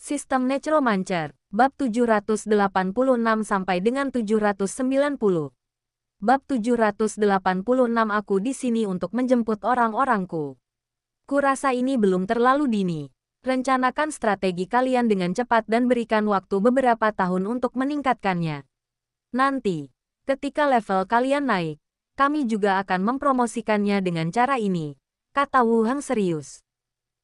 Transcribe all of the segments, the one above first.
Sistem Necromancer, bab 786 sampai dengan 790. Bab 786 aku di sini untuk menjemput orang-orangku. Kurasa ini belum terlalu dini. Rencanakan strategi kalian dengan cepat dan berikan waktu beberapa tahun untuk meningkatkannya. Nanti, ketika level kalian naik, kami juga akan mempromosikannya dengan cara ini, kata Wu Heng serius.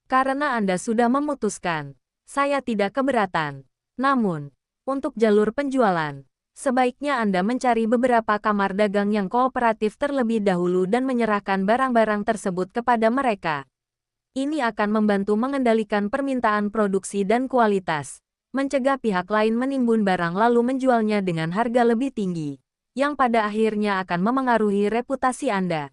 Karena Anda sudah memutuskan, saya tidak keberatan. Namun, untuk jalur penjualan, sebaiknya Anda mencari beberapa kamar dagang yang kooperatif terlebih dahulu dan menyerahkan barang-barang tersebut kepada mereka. Ini akan membantu mengendalikan permintaan produksi dan kualitas, mencegah pihak lain menimbun barang lalu menjualnya dengan harga lebih tinggi, yang pada akhirnya akan memengaruhi reputasi Anda.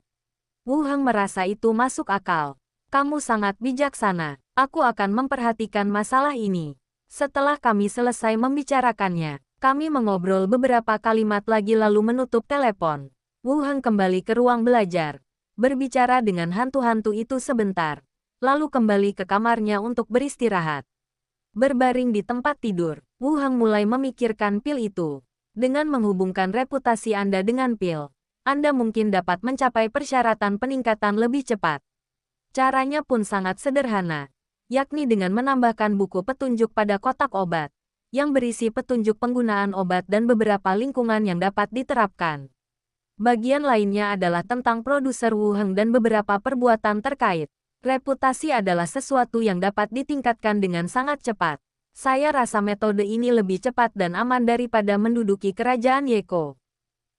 Wu Heng merasa itu masuk akal. Kamu sangat bijaksana. Aku akan memperhatikan masalah ini. Setelah kami selesai membicarakannya, kami mengobrol beberapa kalimat lagi lalu menutup telepon. Wu Heng kembali ke ruang belajar, berbicara dengan hantu-hantu itu sebentar, lalu kembali ke kamarnya untuk beristirahat. Berbaring di tempat tidur, Wu Heng mulai memikirkan pil itu. Dengan menghubungkan reputasi Anda dengan pil, Anda mungkin dapat mencapai persyaratan peningkatan lebih cepat. Caranya pun sangat sederhana, yakni dengan menambahkan buku petunjuk pada kotak obat, yang berisi petunjuk penggunaan obat dan beberapa lingkungan yang dapat diterapkan. Bagian lainnya adalah tentang produser Wu Heng dan beberapa perbuatan terkait. Reputasi adalah sesuatu yang dapat ditingkatkan dengan sangat cepat. Saya rasa metode ini lebih cepat dan aman daripada menduduki kerajaan Yeko.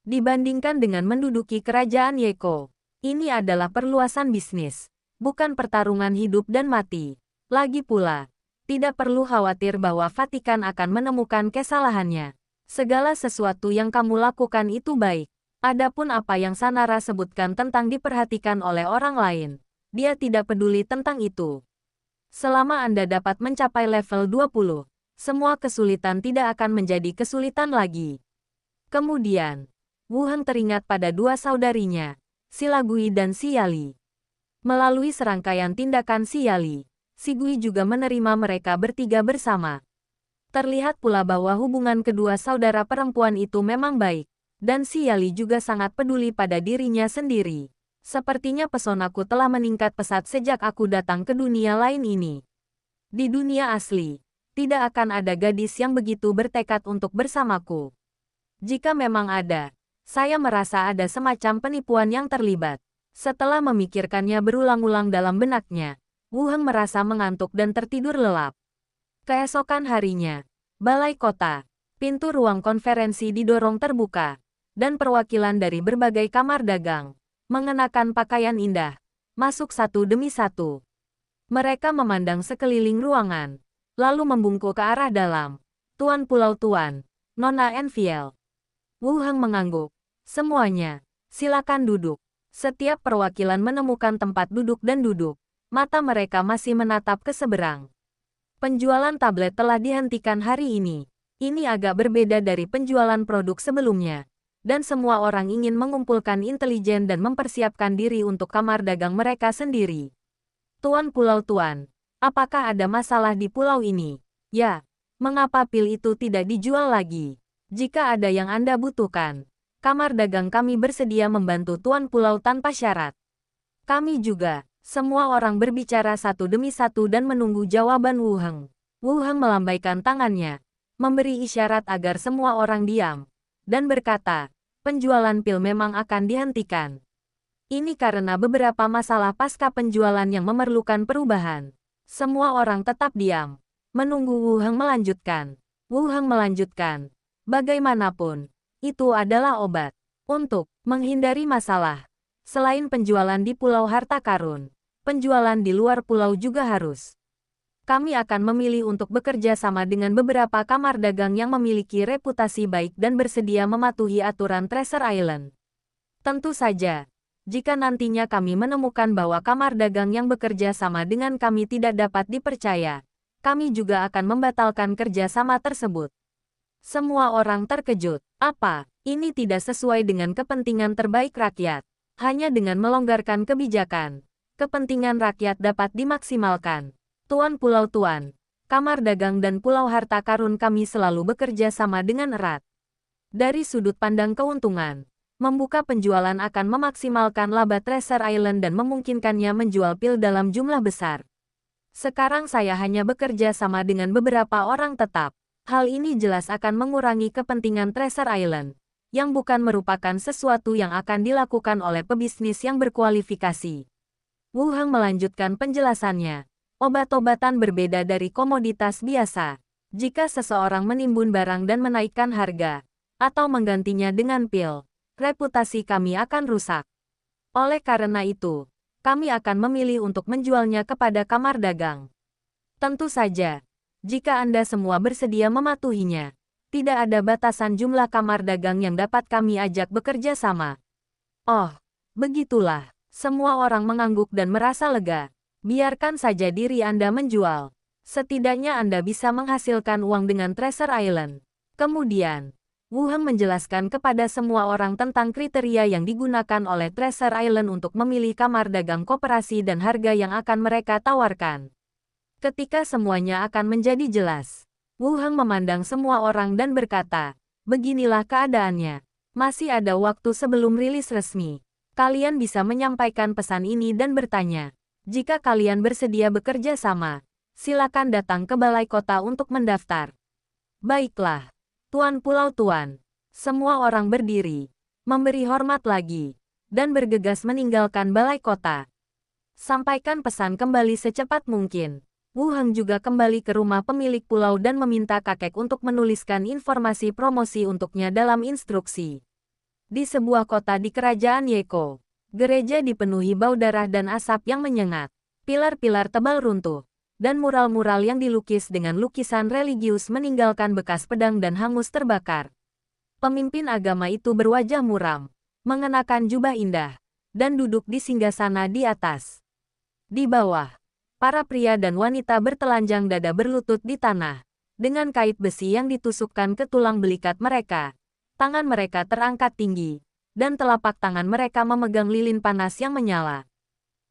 Dibandingkan dengan menduduki kerajaan Yeko, ini adalah perluasan bisnis, bukan pertarungan hidup dan mati. Lagi pula, tidak perlu khawatir bahwa Vatikan akan menemukan kesalahannya. Segala sesuatu yang kamu lakukan itu baik. Adapun apa yang Sanara sebutkan tentang diperhatikan oleh orang lain, dia tidak peduli tentang itu. Selama Anda dapat mencapai level 20, semua kesulitan tidak akan menjadi kesulitan lagi. Kemudian, Wu Heng teringat pada dua saudarinya, Sila Gui dan Si Yali. Melalui serangkaian tindakan Si Yali, Si Gui juga menerima mereka bertiga bersama. Terlihat pula bahwa hubungan kedua saudara perempuan itu memang baik, dan Si Yali juga sangat peduli pada dirinya sendiri. Sepertinya pesonaku telah meningkat pesat sejak aku datang ke dunia lain ini. Di dunia asli, tidak akan ada gadis yang begitu bertekad untuk bersamaku. Jika memang ada, saya merasa ada semacam penipuan yang terlibat. Setelah memikirkannya berulang-ulang dalam benaknya, Wu Heng merasa mengantuk dan tertidur lelap. Keesokan harinya, balai kota, pintu ruang konferensi didorong terbuka, dan perwakilan dari berbagai kamar dagang, mengenakan pakaian indah, masuk satu demi satu. Mereka memandang sekeliling ruangan, lalu membungkuk ke arah dalam. Tuan Pulau Tuan, Nona Enfiel. Wu Heng mengangguk. Semuanya, silakan duduk. Setiap perwakilan menemukan tempat duduk dan duduk. Mata mereka masih menatap ke seberang. Penjualan tablet telah dihentikan hari ini. Ini agak berbeda dari penjualan produk sebelumnya. Dan semua orang ingin mengumpulkan intelijen dan mempersiapkan diri untuk kamar dagang mereka sendiri. Tuan Pulau Tuan, apakah ada masalah di pulau ini? Ya, mengapa pil itu tidak dijual lagi? Jika ada yang Anda butuhkan, kamar dagang kami bersedia membantu Tuan Pulau tanpa syarat. Kami juga. Semua orang berbicara satu demi satu dan menunggu jawaban Wu Heng. Wu Heng melambaikan tangannya, memberi isyarat agar semua orang diam, dan berkata, penjualan pil memang akan dihentikan. Ini karena beberapa masalah pasca penjualan yang memerlukan perubahan. Semua orang tetap diam, menunggu Wu Heng melanjutkan. Wu Heng melanjutkan, bagaimanapun, itu adalah obat untuk menghindari masalah. Selain penjualan di Pulau Harta Karun, penjualan di luar pulau juga harus. Kami akan memilih untuk bekerja sama dengan beberapa kamar dagang yang memiliki reputasi baik dan bersedia mematuhi aturan Treasure Island. Tentu saja, jika nantinya kami menemukan bahwa kamar dagang yang bekerja sama dengan kami tidak dapat dipercaya, kami juga akan membatalkan kerjasama tersebut. Semua orang terkejut. Apa? Ini tidak sesuai dengan kepentingan terbaik rakyat. Hanya dengan melonggarkan kebijakan, kepentingan rakyat dapat dimaksimalkan. Tuan Pulau Tuan, Kamar dagang dan pulau harta karun kami selalu bekerja sama dengan erat. Dari sudut pandang keuntungan, membuka penjualan akan memaksimalkan laba Treasure Island dan memungkinkannya menjual pil dalam jumlah besar. Sekarang saya hanya bekerja sama dengan beberapa orang tetap. Hal ini jelas akan mengurangi kepentingan Treasure Island, yang bukan merupakan sesuatu yang akan dilakukan oleh pebisnis yang berkualifikasi. Wu Heng melanjutkan penjelasannya. Obat-obatan berbeda dari komoditas biasa. Jika seseorang menimbun barang dan menaikkan harga, atau menggantinya dengan pil, reputasi kami akan rusak. Oleh karena itu, kami akan memilih untuk menjualnya kepada kamar dagang. Tentu saja, jika Anda semua bersedia mematuhinya, tidak ada batasan jumlah kamar dagang yang dapat kami ajak bekerja sama. Oh, begitulah. Semua orang mengangguk dan merasa lega. Biarkan saja diri Anda menjual. Setidaknya Anda bisa menghasilkan uang dengan Treasure Island. Kemudian, Wu Heng menjelaskan kepada semua orang tentang kriteria yang digunakan oleh Treasure Island untuk memilih kamar dagang koperasi dan harga yang akan mereka tawarkan. Ketika semuanya akan menjadi jelas, Wu Heng memandang semua orang dan berkata, beginilah keadaannya. Masih ada waktu sebelum rilis resmi. Kalian bisa menyampaikan pesan ini dan bertanya. Jika kalian bersedia bekerja sama, silakan datang ke balai kota untuk mendaftar. Baiklah, Tuan Pulau Tuan. Semua orang berdiri, memberi hormat lagi, dan bergegas meninggalkan balai kota. Sampaikan pesan kembali secepat mungkin. Wu Heng juga kembali ke rumah pemilik pulau dan meminta kakek untuk menuliskan informasi promosi untuknya dalam instruksi. Di sebuah kota di kerajaan Yeko, gereja dipenuhi bau darah dan asap yang menyengat. Pilar-pilar tebal runtuh, dan mural-mural yang dilukis dengan lukisan religius meninggalkan bekas pedang dan hangus terbakar. Pemimpin agama itu berwajah muram, mengenakan jubah indah, dan duduk di singgasana di atas. Di bawah, para pria dan wanita bertelanjang dada berlutut di tanah, dengan kait besi yang ditusukkan ke tulang belikat mereka. Tangan mereka terangkat tinggi, dan telapak tangan mereka memegang lilin panas yang menyala.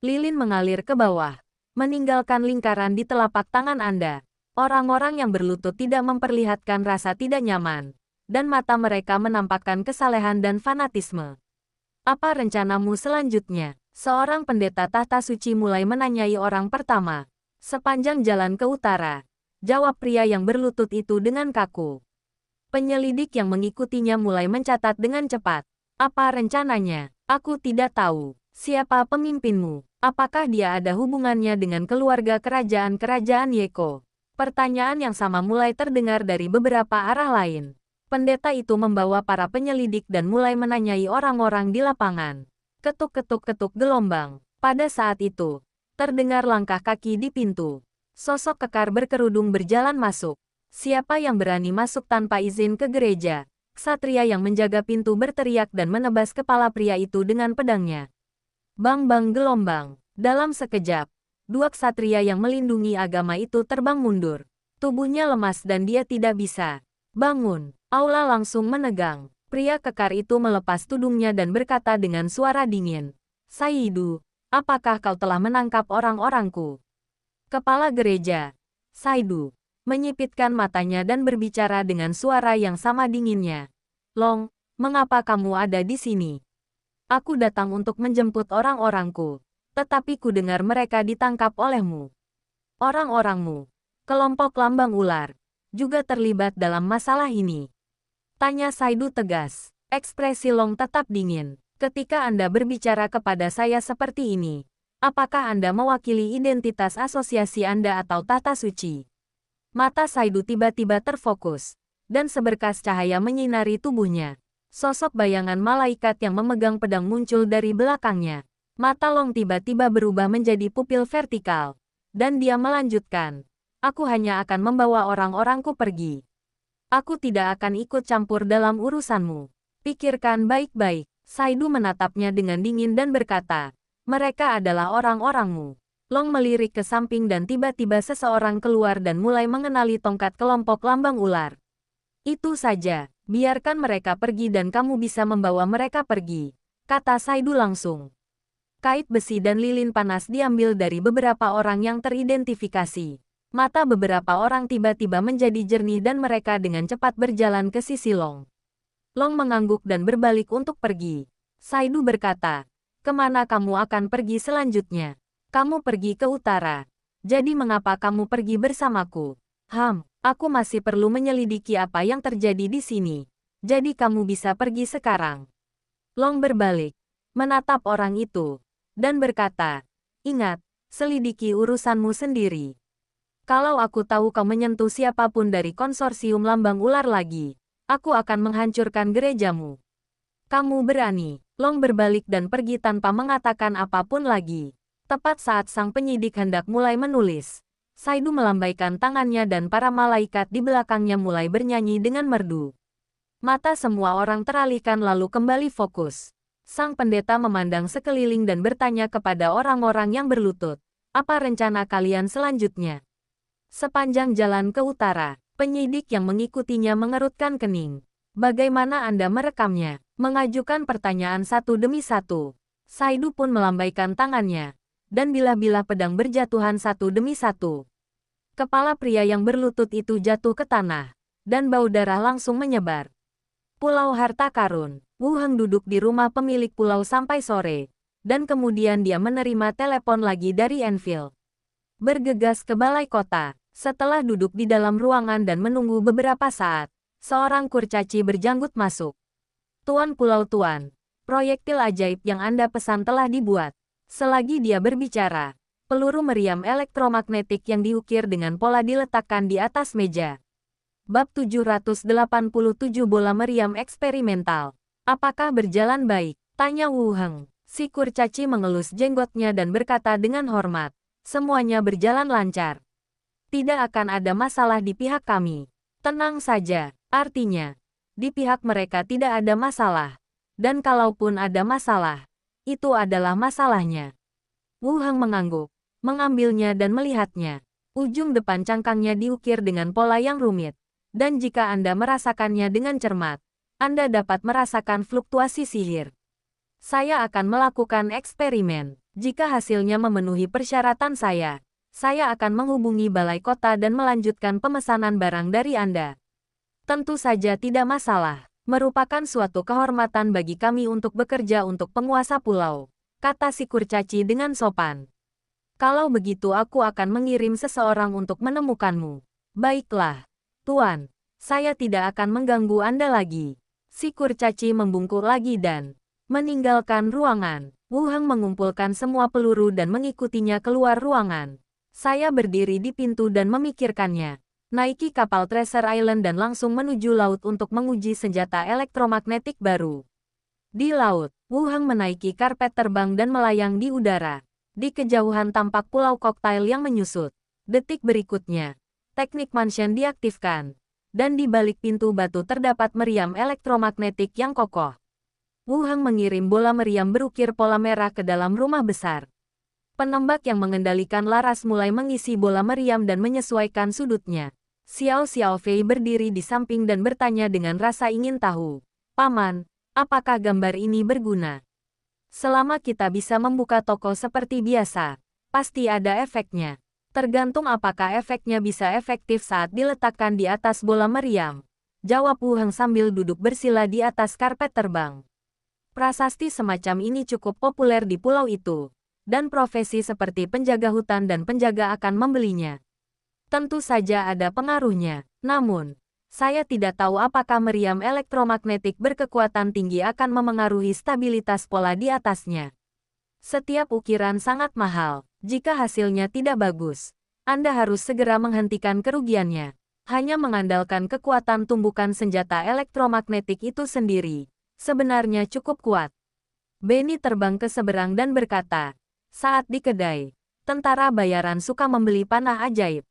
Lilin mengalir ke bawah, meninggalkan lingkaran di telapak tangan Anda. Orang-orang yang berlutut tidak memperlihatkan rasa tidak nyaman, dan mata mereka menampakkan kesalehan dan fanatisme. Apa rencanamu selanjutnya? Seorang pendeta tahta suci mulai menanyai orang pertama. Sepanjang jalan ke utara, jawab pria yang berlutut itu dengan kaku. Penyelidik yang mengikutinya mulai mencatat dengan cepat. Apa rencananya? Aku tidak tahu. Siapa pemimpinmu? Apakah dia ada hubungannya dengan keluarga kerajaan-kerajaan Yeko? Pertanyaan yang sama mulai terdengar dari beberapa arah lain. Pendeta itu membawa para penyelidik dan mulai menanyai orang-orang di lapangan. Ketuk-ketuk-ketuk gelombang. Pada saat itu, terdengar langkah kaki di pintu. Sosok kekar berkerudung berjalan masuk. Siapa yang berani masuk tanpa izin ke gereja? Ksatria yang menjaga pintu berteriak dan menebas kepala pria itu dengan pedangnya. Bang-bang gelombang. Dalam sekejap, dua ksatria yang melindungi agama itu terbang mundur. Tubuhnya lemas dan dia tidak bisa bangun. Aula langsung menegang. Pria kekar itu melepas tudungnya dan berkata dengan suara dingin. Saidu, apakah kau telah menangkap orang-orangku? Kepala gereja, Saidu, menyipitkan matanya dan berbicara dengan suara yang sama dinginnya. Long, mengapa kamu ada di sini? Aku datang untuk menjemput orang-orangku, tetapi ku dengar mereka ditangkap olehmu. Orang-orangmu, kelompok lambang ular, juga terlibat dalam masalah ini. Tanya Saidu tegas. Ekspresi Long tetap dingin. Ketika Anda berbicara kepada saya seperti ini, apakah Anda mewakili identitas asosiasi Anda atau tahta suci? Mata Saidu tiba-tiba terfokus, dan seberkas cahaya menyinari tubuhnya. Sosok bayangan malaikat yang memegang pedang muncul dari belakangnya. Mata Long tiba-tiba berubah menjadi pupil vertikal, dan dia melanjutkan. Aku hanya akan membawa orang-orangku pergi. Aku tidak akan ikut campur dalam urusanmu. Pikirkan baik-baik. Saidu menatapnya dengan dingin dan berkata, mereka adalah orang-orangmu. Long melirik ke samping dan tiba-tiba seseorang keluar dan mulai mengenali tongkat kelompok lambang ular. Itu saja, biarkan mereka pergi dan kamu bisa membawa mereka pergi, kata Saidu langsung. Kait besi dan lilin panas diambil dari beberapa orang yang teridentifikasi. Mata beberapa orang tiba-tiba menjadi jernih dan mereka dengan cepat berjalan ke sisi Long. Long mengangguk dan berbalik untuk pergi. Saidu berkata, "Kemana kamu akan pergi selanjutnya? Kamu pergi ke utara. Jadi mengapa kamu pergi bersamaku?" Aku masih perlu menyelidiki apa yang terjadi di sini. Jadi kamu bisa pergi sekarang." Long berbalik, menatap orang itu, dan berkata, "Ingat, selidiki urusanmu sendiri. Kalau aku tahu kau menyentuh siapapun dari konsorsium lambang ular lagi, aku akan menghancurkan gerejamu." "Kamu berani." Long berbalik dan pergi tanpa mengatakan apapun lagi. Tepat saat sang penyidik hendak mulai menulis, Saidu melambaikan tangannya dan para malaikat di belakangnya mulai bernyanyi dengan merdu. Mata semua orang teralihkan lalu kembali fokus. Sang pendeta memandang sekeliling dan bertanya kepada orang-orang yang berlutut, "Apa rencana kalian selanjutnya?" Sepanjang jalan ke utara, penyidik yang mengikutinya mengerutkan kening. "Bagaimana Anda merekamnya?" Mengajukan pertanyaan satu demi satu. Saidu pun melambaikan tangannya, dan bilah-bilah pedang berjatuhan satu demi satu. Kepala pria yang berlutut itu jatuh ke tanah, dan bau darah langsung menyebar. Pulau Harta Karun. Wu Heng duduk di rumah pemilik pulau sampai sore, dan kemudian dia menerima telepon lagi dari Enfield. Bergegas ke balai kota. Setelah duduk di dalam ruangan dan menunggu beberapa saat, seorang kurcaci berjanggut masuk. "Tuan Pulau Tuan, proyektil ajaib yang Anda pesan telah dibuat." Selagi dia berbicara, peluru meriam elektromagnetik yang diukir dengan pola diletakkan di atas meja. Bab 787 Bola Meriam Eksperimental. "Apakah berjalan baik?" tanya Wu Heng. Si kurcaci mengelus jenggotnya dan berkata dengan hormat, "Semuanya berjalan lancar. Tidak akan ada masalah di pihak kami." "Tenang saja, artinya, di pihak mereka tidak ada masalah. Dan kalaupun ada masalah, itu adalah masalahnya." Wu Heng mengangguk, mengambilnya dan melihatnya. Ujung depan cangkangnya diukir dengan pola yang rumit. Dan jika Anda merasakannya dengan cermat, Anda dapat merasakan fluktuasi sihir. "Saya akan melakukan eksperimen. Jika hasilnya memenuhi persyaratan saya akan menghubungi balai kota dan melanjutkan pemesanan barang dari Anda." "Tentu saja tidak masalah. Merupakan suatu kehormatan bagi kami untuk bekerja untuk penguasa pulau," kata si kurcaci dengan sopan. "Kalau begitu aku akan mengirim seseorang untuk menemukanmu." "Baiklah, Tuan. Saya tidak akan mengganggu Anda lagi." Si kurcaci membungkuk lagi dan meninggalkan ruangan. Wu Heng mengumpulkan semua peluru dan mengikutinya keluar ruangan. Saya berdiri di pintu dan memikirkannya. Naiki kapal Treasure Island dan langsung menuju laut untuk menguji senjata elektromagnetik baru. Di laut, Wu Heng menaiki karpet terbang dan melayang di udara. Di kejauhan tampak pulau koktail yang menyusut. Detik berikutnya, teknik mansion diaktifkan. Dan di balik pintu batu terdapat meriam elektromagnetik yang kokoh. Wu Heng mengirim bola meriam berukir pola merah ke dalam rumah besar. Penembak yang mengendalikan laras mulai mengisi bola meriam dan menyesuaikan sudutnya. Xiao Xiaofei berdiri di samping dan bertanya dengan rasa ingin tahu. "Paman, apakah gambar ini berguna?" "Selama kita bisa membuka toko seperti biasa, pasti ada efeknya. Tergantung apakah efeknya bisa efektif saat diletakkan di atas bola meriam," jawab Wu Heng sambil duduk bersila di atas karpet terbang. Prasasti semacam ini cukup populer di pulau itu, dan profesi seperti penjaga hutan dan penjaga akan membelinya. Tentu saja ada pengaruhnya, namun, saya tidak tahu apakah meriam elektromagnetik berkekuatan tinggi akan memengaruhi stabilitas pola di atasnya. Setiap ukiran sangat mahal. Jika hasilnya tidak bagus, Anda harus segera menghentikan kerugiannya. Hanya mengandalkan kekuatan tumbukan senjata elektromagnetik itu sendiri sebenarnya cukup kuat. Benny terbang ke seberang dan berkata, "Saat di kedai, tentara bayaran suka membeli panah ajaib.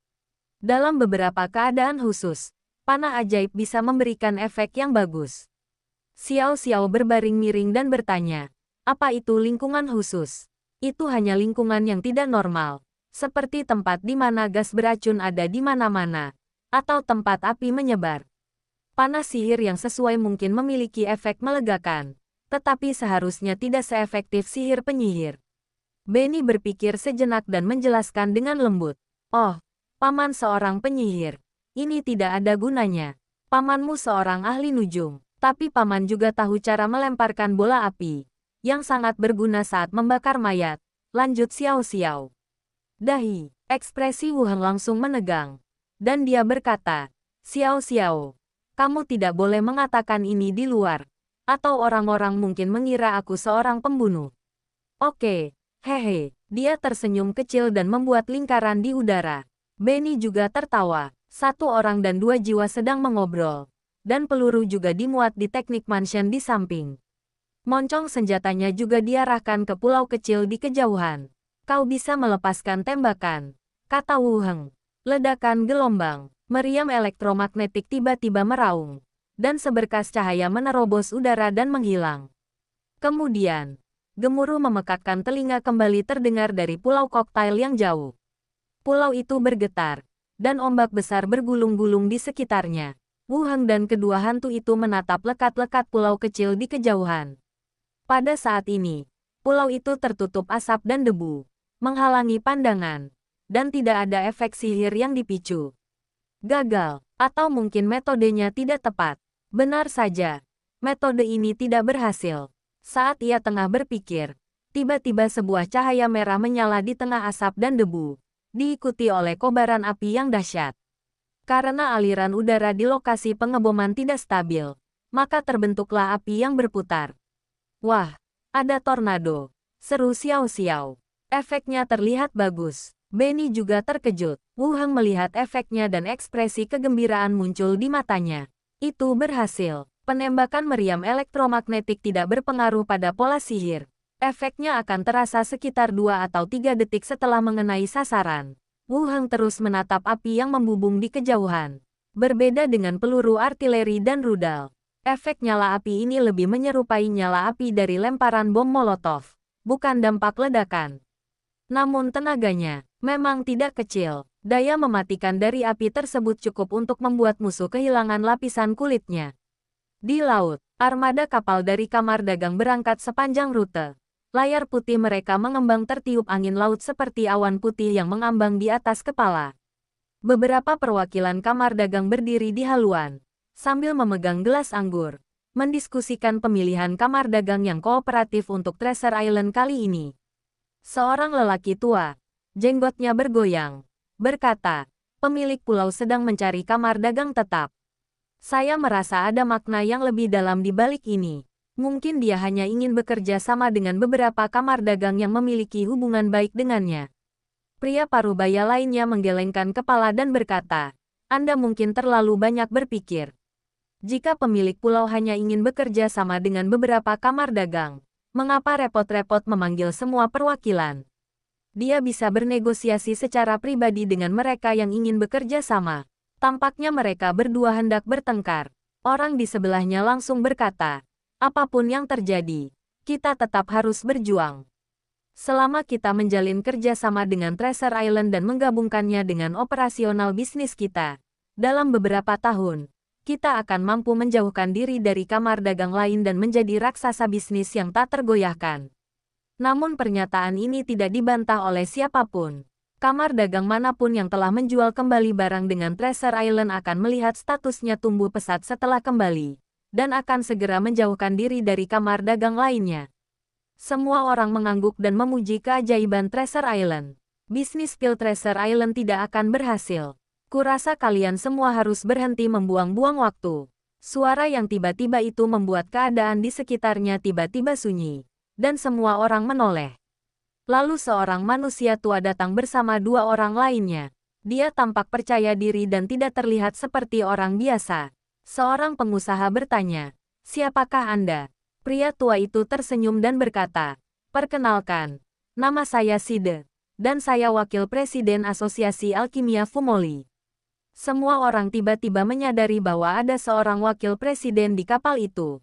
Dalam beberapa keadaan khusus, panah ajaib bisa memberikan efek yang bagus." Xiao Xiao berbaring miring dan bertanya, "Apa itu lingkungan khusus?" "Itu hanya lingkungan yang tidak normal, seperti tempat di mana gas beracun ada di mana-mana, atau tempat api menyebar. Panah sihir yang sesuai mungkin memiliki efek melegakan, tetapi seharusnya tidak seefektif sihir penyihir." Benny berpikir sejenak dan menjelaskan dengan lembut, "Oh, Paman seorang penyihir. Ini tidak ada gunanya. Pamanmu seorang ahli nujum. Tapi paman juga tahu cara melemparkan bola api, yang sangat berguna saat membakar mayat. Lanjut Xiao Xiao. Dahi, ekspresi Wu Heng langsung menegang. Dan dia berkata, Xiao Xiao, kamu tidak boleh mengatakan ini di luar. Atau orang-orang mungkin mengira aku seorang pembunuh. Oke, hehe. Dia tersenyum kecil dan membuat lingkaran di udara. Benny juga tertawa. Satu orang dan dua jiwa sedang mengobrol. Dan peluru juga dimuat di teknik mansion di samping. Moncong senjatanya juga diarahkan ke pulau kecil di kejauhan. Kau bisa melepaskan tembakan, kata Wu Heng. Ledakan gelombang, meriam elektromagnetik tiba-tiba meraung. Dan seberkas cahaya menerobos udara dan menghilang. Kemudian, gemuruh memekakkan telinga kembali terdengar dari pulau koktail yang jauh. Pulau itu bergetar, dan ombak besar bergulung-gulung di sekitarnya. Wu Heng dan kedua hantu itu menatap lekat-lekat pulau kecil di kejauhan. Pada saat ini, pulau itu tertutup asap dan debu, menghalangi pandangan, dan tidak ada efek sihir yang dipicu. Gagal, atau mungkin metodenya tidak tepat. Benar saja, metode ini tidak berhasil. Saat ia tengah berpikir, tiba-tiba sebuah cahaya merah menyala di tengah asap dan debu, diikuti oleh kobaran api yang dahsyat. Karena aliran udara di lokasi pengeboman tidak stabil, maka terbentuklah api yang berputar. Wah, ada tornado, seru Xiao Xiao. Efeknya terlihat bagus. Benny juga terkejut. Wu Heng melihat efeknya dan ekspresi kegembiraan muncul di matanya. Itu berhasil. Penembakan meriam elektromagnetik tidak berpengaruh pada pola sihir. Efeknya akan terasa sekitar 2 atau 3 detik setelah mengenai sasaran. Wu Heng terus menatap api yang membubung di kejauhan. Berbeda dengan peluru artileri dan rudal, efek nyala api ini lebih menyerupai nyala api dari lemparan bom molotov, bukan dampak ledakan. Namun tenaganya memang tidak kecil. Daya mematikan dari api tersebut cukup untuk membuat musuh kehilangan lapisan kulitnya. Di laut, armada kapal dari kamar dagang berangkat sepanjang rute. Layar putih mereka mengembang tertiup angin laut seperti awan putih yang mengambang di atas kepala. Beberapa perwakilan kamar dagang berdiri di haluan, sambil memegang gelas anggur, mendiskusikan pemilihan kamar dagang yang kooperatif untuk Treasure Island kali ini. Seorang lelaki tua, jenggotnya bergoyang, berkata, pemilik pulau sedang mencari kamar dagang tetap. Saya merasa ada makna yang lebih dalam di balik ini. Mungkin dia hanya ingin bekerja sama dengan beberapa kamar dagang yang memiliki hubungan baik dengannya. Pria parubaya lainnya menggelengkan kepala dan berkata, Anda mungkin terlalu banyak berpikir. Jika pemilik pulau hanya ingin bekerja sama dengan beberapa kamar dagang, mengapa repot-repot memanggil semua perwakilan? Dia bisa bernegosiasi secara pribadi dengan mereka yang ingin bekerja sama. Tampaknya mereka berdua hendak bertengkar. Orang di sebelahnya langsung berkata, apapun yang terjadi, kita tetap harus berjuang. Selama kita menjalin kerjasama dengan Treasure Island dan menggabungkannya dengan operasional bisnis kita, dalam beberapa tahun, kita akan mampu menjauhkan diri dari kamar dagang lain dan menjadi raksasa bisnis yang tak tergoyahkan. Namun pernyataan ini tidak dibantah oleh siapapun. Kamar dagang manapun yang telah menjual kembali barang dengan Treasure Island akan melihat statusnya tumbuh pesat setelah kembali, dan akan segera menjauhkan diri dari kamar dagang lainnya. Semua orang mengangguk dan memuji keajaiban Treasure Island. Bisnis pil Treasure Island tidak akan berhasil. Kurasa kalian semua harus berhenti membuang-buang waktu. Suara yang tiba-tiba itu membuat keadaan di sekitarnya tiba-tiba sunyi, dan semua orang menoleh. Lalu seorang manusia tua datang bersama dua orang lainnya. Dia tampak percaya diri dan tidak terlihat seperti orang biasa. Seorang pengusaha bertanya, siapakah Anda? Pria tua itu tersenyum dan berkata, perkenalkan, nama saya Side, dan saya wakil presiden Asosiasi Alkimia Fumoli. Semua orang tiba-tiba menyadari bahwa ada seorang wakil presiden di kapal itu.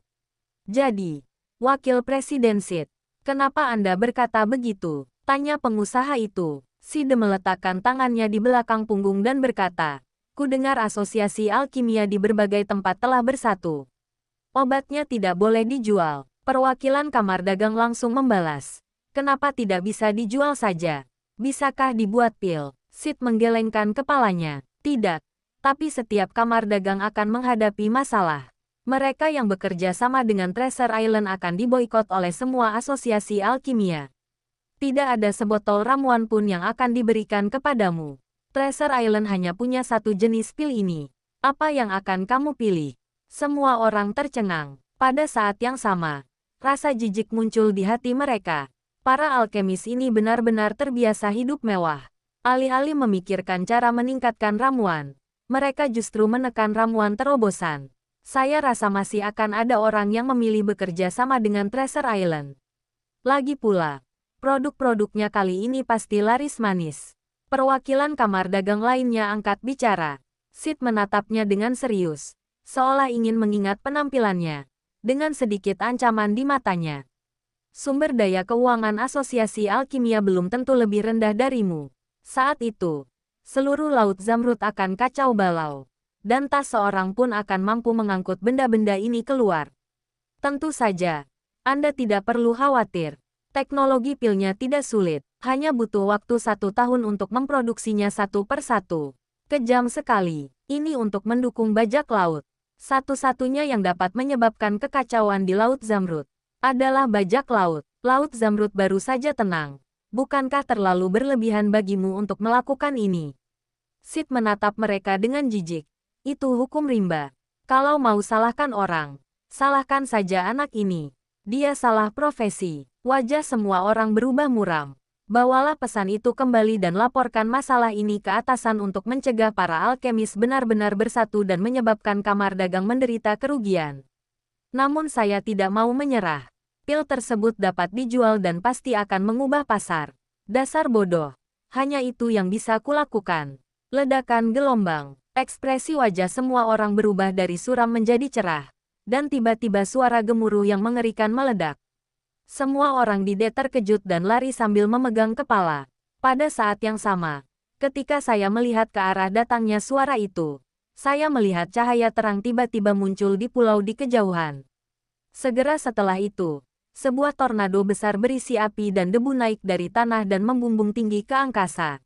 Jadi, wakil presiden Sid, kenapa Anda berkata begitu? Tanya pengusaha itu. Side meletakkan tangannya di belakang punggung dan berkata, kudengar Asosiasi Alkimia di berbagai tempat telah bersatu. Obatnya tidak boleh dijual. Perwakilan kamar dagang langsung membalas. Kenapa tidak bisa dijual saja? Bisakah dibuat pil? Sid menggelengkan kepalanya. Tidak. Tapi setiap kamar dagang akan menghadapi masalah. Mereka yang bekerja sama dengan Treasure Island akan diboikot oleh semua asosiasi alkimia. Tidak ada sebotol ramuan pun yang akan diberikan kepadamu. Treasure Island hanya punya satu jenis pil ini. Apa yang akan kamu pilih? Semua orang tercengang. Pada saat yang sama, rasa jijik muncul di hati mereka. Para alkemis ini benar-benar terbiasa hidup mewah. Alih-alih memikirkan cara meningkatkan ramuan, mereka justru menekan ramuan terobosan. Saya rasa masih akan ada orang yang memilih bekerja sama dengan Treasure Island. Lagi pula, produk-produknya kali ini pasti laris manis. Perwakilan kamar dagang lainnya angkat bicara. Sid menatapnya dengan serius, seolah ingin mengingat penampilannya. Dengan sedikit ancaman di matanya. Sumber daya keuangan asosiasi alkimia belum tentu lebih rendah darimu. Saat itu, seluruh Laut Zamrud akan kacau balau. Dan tak seorang pun akan mampu mengangkut benda-benda ini keluar. Tentu saja, Anda tidak perlu khawatir. Teknologi pilnya tidak sulit, hanya butuh waktu 1 tahun untuk memproduksinya satu per satu. Kejam sekali, ini untuk mendukung bajak laut. Satu-satunya yang dapat menyebabkan kekacauan di Laut Zamrud adalah bajak laut. Laut Zamrud baru saja tenang. Bukankah terlalu berlebihan bagimu untuk melakukan ini? Sid menatap mereka dengan jijik. Itu hukum rimba. Kalau mau salahkan orang, salahkan saja anak ini. Dia salah profesi. Wajah semua orang berubah muram. Bawalah pesan itu kembali dan laporkan masalah ini ke atasan untuk mencegah para alkemis benar-benar bersatu dan menyebabkan kamar dagang menderita kerugian. Namun saya tidak mau menyerah. Pil tersebut dapat dijual dan pasti akan mengubah pasar. Dasar bodoh. Hanya itu yang bisa kulakukan. Ledakan gelombang. Ekspresi wajah semua orang berubah dari suram menjadi cerah. Dan tiba-tiba suara gemuruh yang mengerikan meledak. Semua orang di Det terkejut dan lari sambil memegang kepala. Pada saat yang sama, ketika saya melihat ke arah datangnya suara itu, saya melihat cahaya terang tiba-tiba muncul di pulau di kejauhan. Segera setelah itu, sebuah tornado besar berisi api dan debu naik dari tanah dan membumbung tinggi ke angkasa.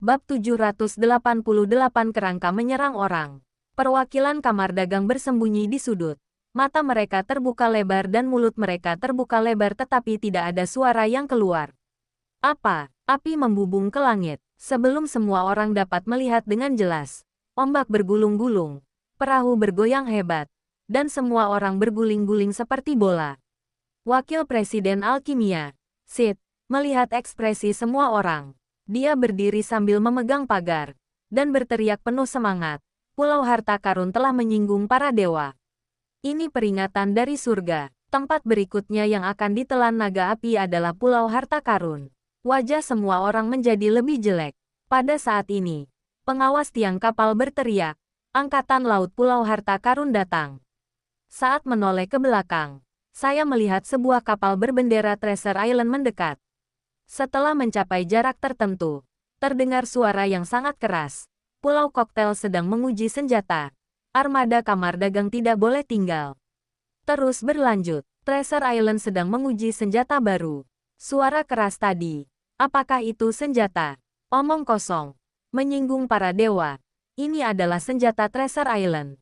Bab 788 Kerangka menyerang orang. Perwakilan kamar dagang bersembunyi di sudut. Mata mereka terbuka lebar dan mulut mereka terbuka lebar tetapi tidak ada suara yang keluar. Apa? Api membubung ke langit. Sebelum semua orang dapat melihat dengan jelas. Ombak bergulung-gulung. Perahu bergoyang hebat. Dan semua orang berguling-guling seperti bola. Wakil Presiden Alkimia, Sid, melihat ekspresi semua orang. Dia berdiri sambil memegang pagar. Dan berteriak penuh semangat. Pulau Harta Karun telah menyinggung para dewa. Ini peringatan dari surga. Tempat berikutnya yang akan ditelan naga api adalah Pulau Harta Karun. Wajah semua orang menjadi lebih jelek. Pada saat ini, pengawas tiang kapal berteriak, Angkatan Laut Pulau Harta Karun datang. Saat menoleh ke belakang, saya melihat sebuah kapal berbendera Treasure Island mendekat. Setelah mencapai jarak tertentu, terdengar suara yang sangat keras. Pulau Koktel sedang menguji senjata. Armada kamar dagang tidak boleh tinggal. Terus berlanjut. Treasure Island sedang menguji senjata baru. Suara keras tadi. Apakah itu senjata? Omong kosong. Menyinggung para dewa. Ini adalah senjata Treasure Island.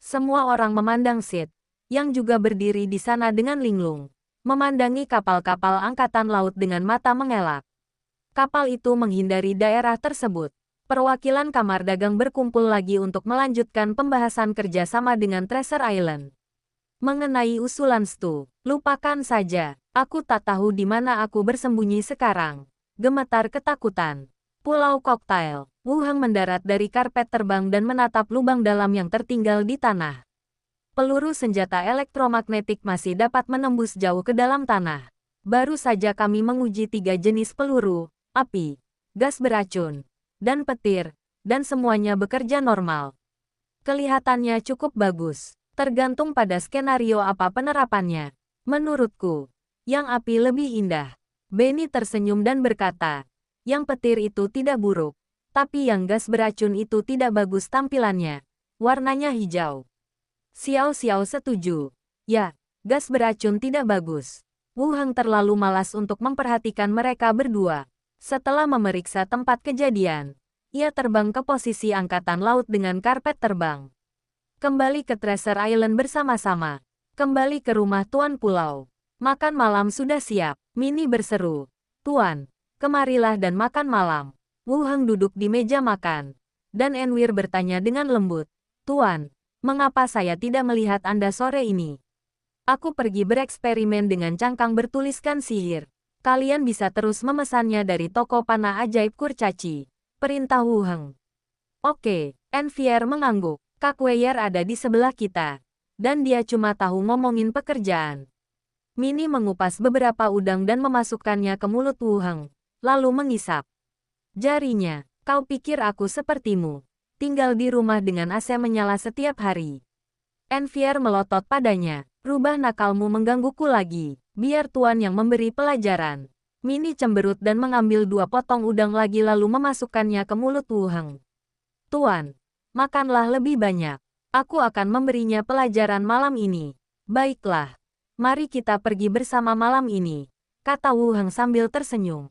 Semua orang memandang Sid, yang juga berdiri di sana dengan linglung. Memandangi kapal-kapal angkatan laut dengan mata mengelak. Kapal itu menghindari daerah tersebut. Perwakilan kamar dagang berkumpul lagi untuk melanjutkan pembahasan kerjasama dengan Treasure Island. Mengenai usulan Stu, lupakan saja. Aku tak tahu di mana aku bersembunyi sekarang. Gemetar ketakutan. Pulau Koktail. Wu Heng mendarat dari karpet terbang dan menatap lubang dalam yang tertinggal di tanah. Peluru senjata elektromagnetik masih dapat menembus jauh ke dalam tanah. Baru saja kami menguji 3 jenis peluru, api, gas beracun, dan petir, dan semuanya bekerja normal. Kelihatannya cukup bagus, tergantung pada skenario apa penerapannya. Menurutku, yang api lebih indah. Benny tersenyum dan berkata, yang petir itu tidak buruk, tapi yang gas beracun itu tidak bagus tampilannya. Warnanya hijau. Xiao Xiao setuju. Ya, gas beracun tidak bagus. Wu Heng terlalu malas untuk memperhatikan mereka berdua. Setelah memeriksa tempat kejadian, ia terbang ke posisi angkatan laut dengan karpet terbang. Kembali ke Treasure Island bersama-sama. Kembali ke rumah Tuan Pulau. Makan malam sudah siap, Minnie berseru. Tuan, kemarilah dan makan malam. Wu Heng duduk di meja makan. Dan Enwir bertanya dengan lembut. Tuan, mengapa saya tidak melihat Anda sore ini? Aku pergi bereksperimen dengan cangkang bertuliskan sihir. Kalian bisa terus memesannya dari toko panah ajaib kurcaci. Perintah Wu Heng. Oke, Envier mengangguk. Kak Weyer ada di sebelah kita. Dan dia cuma tahu ngomongin pekerjaan. Minnie mengupas beberapa udang dan memasukkannya ke mulut Wu Heng. Lalu mengisap. Jarinya, kau pikir aku sepertimu. Tinggal di rumah dengan AC menyala setiap hari. Envier melotot padanya. Rubah nakalmu menggangguku lagi. Biar tuan yang memberi pelajaran. Minnie cemberut dan mengambil 2 potong udang lagi lalu memasukkannya ke mulut Wu Heng. Tuan, makanlah lebih banyak. Aku akan memberinya pelajaran malam ini. Baiklah. Mari kita pergi bersama malam ini, kata Wu Heng sambil tersenyum.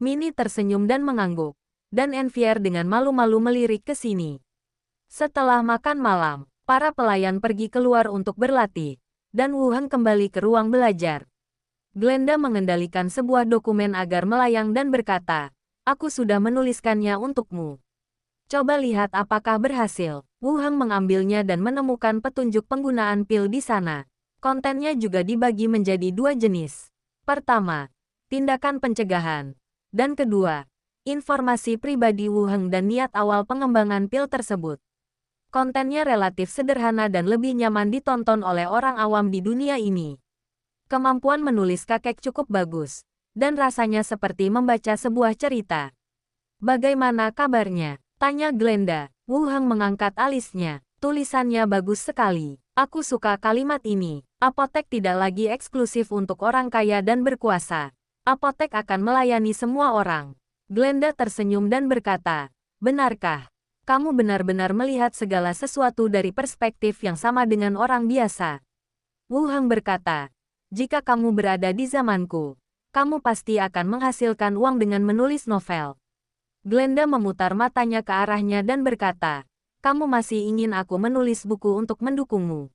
Minnie tersenyum dan mengangguk. Dan Envier dengan malu-malu melirik ke sini. Setelah makan malam, para pelayan pergi keluar untuk berlatih. Dan Wu Heng kembali ke ruang belajar. Glenda mengendalikan sebuah dokumen agar melayang dan berkata, aku sudah menuliskannya untukmu. Coba lihat apakah berhasil. Wu Heng mengambilnya dan menemukan petunjuk penggunaan pil di sana. Kontennya juga dibagi menjadi 2 jenis. Pertama, tindakan pencegahan. Dan kedua, informasi pribadi Wu Heng dan niat awal pengembangan pil tersebut. Kontennya relatif sederhana dan lebih nyaman ditonton oleh orang awam di dunia ini. Kemampuan menulis kakek cukup bagus. Dan rasanya seperti membaca sebuah cerita. Bagaimana kabarnya? Tanya Glenda. Wu Heng mengangkat alisnya. Tulisannya bagus sekali. Aku suka kalimat ini. Apotek tidak lagi eksklusif untuk orang kaya dan berkuasa. Apotek akan melayani semua orang. Glenda tersenyum dan berkata, benarkah? Kamu benar-benar melihat segala sesuatu dari perspektif yang sama dengan orang biasa. Wu Heng berkata, jika kamu berada di zamanku, kamu pasti akan menghasilkan uang dengan menulis novel. Glenda memutar matanya ke arahnya dan berkata, kamu masih ingin aku menulis buku untuk mendukungmu?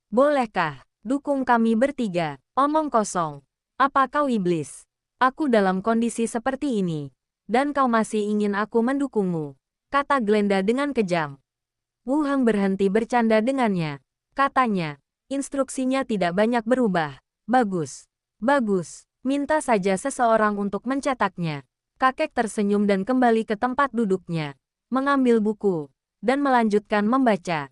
Bolehkah? Dukung kami bertiga. Omong kosong. Apa kau iblis? Aku dalam kondisi seperti ini. Dan kau masih ingin aku mendukungmu? Kata Glenda dengan kejam. Wu Heng berhenti bercanda dengannya. Katanya, instruksinya tidak banyak berubah. Bagus. Bagus. Minta saja seseorang untuk mencetaknya. Kakek tersenyum dan kembali ke tempat duduknya, mengambil buku, dan melanjutkan membaca.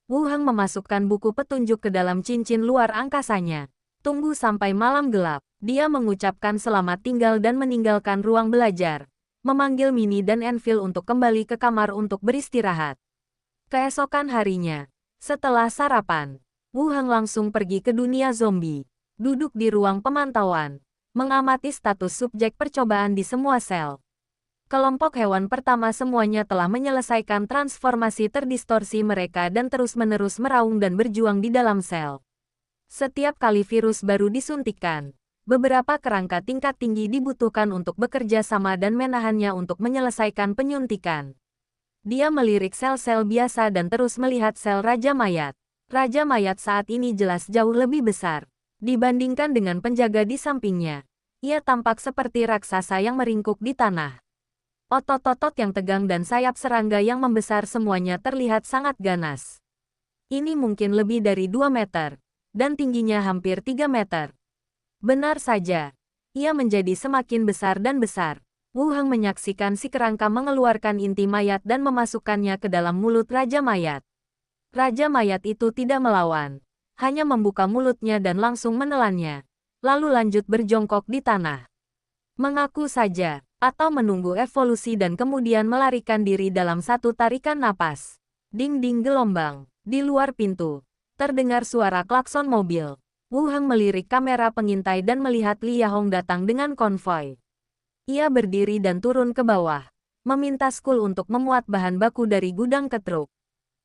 Wu Heng memasukkan buku petunjuk ke dalam cincin luar angkasanya. Tunggu sampai malam gelap. Dia mengucapkan selamat tinggal dan meninggalkan ruang belajar, memanggil Minnie dan Enfield untuk kembali ke kamar untuk beristirahat. Keesokan harinya, setelah sarapan, Wu Heng langsung pergi ke dunia zombie, duduk di ruang pemantauan, mengamati status subjek percobaan di semua sel. Kelompok hewan pertama semuanya telah menyelesaikan transformasi terdistorsi mereka dan terus-menerus meraung dan berjuang di dalam sel. Setiap kali virus baru disuntikkan, beberapa kerangka tingkat tinggi dibutuhkan untuk bekerja sama dan menahannya untuk menyelesaikan penyuntikan. Dia melirik sel-sel biasa dan terus melihat sel Raja Mayat. Raja Mayat saat ini jelas jauh lebih besar dibandingkan dengan penjaga di sampingnya. Ia tampak seperti raksasa yang meringkuk di tanah. Otot-otot yang tegang dan sayap serangga yang membesar semuanya terlihat sangat ganas. Ini mungkin lebih dari 2 meter, dan tingginya hampir 3 meter. Benar saja, ia menjadi semakin besar dan besar. Wu Heng menyaksikan si kerangka mengeluarkan inti mayat dan memasukkannya ke dalam mulut Raja Mayat. Raja Mayat itu tidak melawan. Hanya membuka mulutnya dan langsung menelannya, lalu lanjut berjongkok di tanah. Mengaku saja, atau menunggu evolusi dan kemudian melarikan diri dalam satu tarikan napas. Ding-ding gelombang. Di luar pintu, terdengar suara klakson mobil. Wu Heng melirik kamera pengintai dan melihat Li Yahong datang dengan konvoi. Ia berdiri dan turun ke bawah, meminta Skul untuk memuat bahan baku dari gudang ke truk.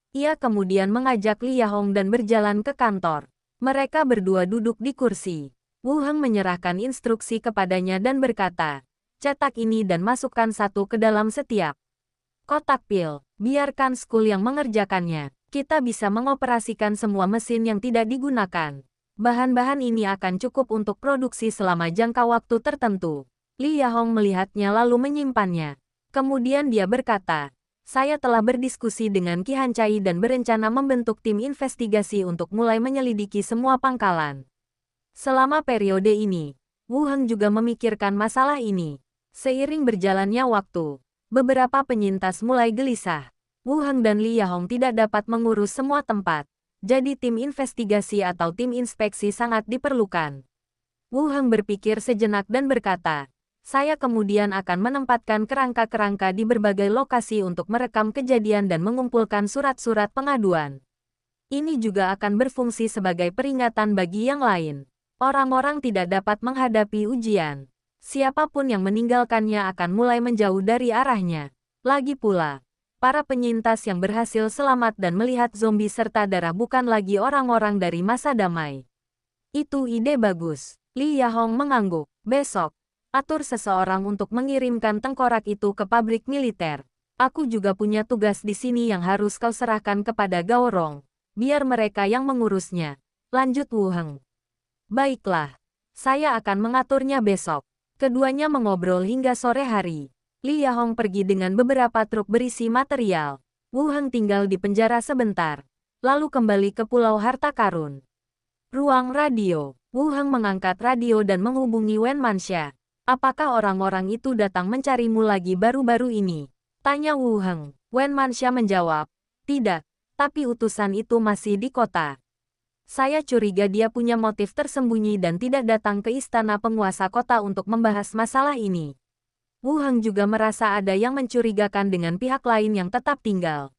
Ia kemudian mengajak Li Yahong dan berjalan ke kantor. Mereka berdua duduk di kursi. Wu Heng menyerahkan instruksi kepadanya dan berkata, cetak ini dan masukkan satu ke dalam setiap kotak pil. Biarkan Skull yang mengerjakannya. Kita bisa mengoperasikan semua mesin yang tidak digunakan. Bahan-bahan ini akan cukup untuk produksi selama jangka waktu tertentu. Li Yahong melihatnya lalu menyimpannya. Kemudian dia berkata, saya telah berdiskusi dengan Qi Hancai dan berencana membentuk tim investigasi untuk mulai menyelidiki semua pangkalan. Selama periode ini, Wu Heng juga memikirkan masalah ini. Seiring berjalannya waktu, beberapa penyintas mulai gelisah. Wu Heng dan Li Yahong tidak dapat mengurus semua tempat, jadi tim investigasi atau tim inspeksi sangat diperlukan. Wu Heng berpikir sejenak dan berkata, saya kemudian akan menempatkan kerangka-kerangka di berbagai lokasi untuk merekam kejadian dan mengumpulkan surat-surat pengaduan. Ini juga akan berfungsi sebagai peringatan bagi yang lain. Orang-orang tidak dapat menghadapi ujian. Siapapun yang meninggalkannya akan mulai menjauh dari arahnya. Lagi pula, para penyintas yang berhasil selamat dan melihat zombie serta darah bukan lagi orang-orang dari masa damai. Itu ide bagus. Li Yahong mengangguk. Besok, atur seseorang untuk mengirimkan tengkorak itu ke pabrik militer. Aku juga punya tugas di sini yang harus kau serahkan kepada Gaorong. Biar mereka yang mengurusnya. Lanjut Wu Heng. Baiklah. Saya akan mengaturnya besok. Keduanya mengobrol hingga sore hari. Li Yahong pergi dengan beberapa truk berisi material. Wu Heng tinggal di penjara sebentar. Lalu kembali ke Pulau Harta Karun. Ruang radio. Wu Heng mengangkat radio dan menghubungi Wen Manxia. Apakah orang-orang itu datang mencarimu lagi baru-baru ini? Tanya Wu Heng. Wen Manxia menjawab, tidak, tapi utusan itu masih di kota. Saya curiga dia punya motif tersembunyi dan tidak datang ke istana penguasa kota untuk membahas masalah ini. Wu Heng juga merasa ada yang mencurigakan dengan pihak lain yang tetap tinggal.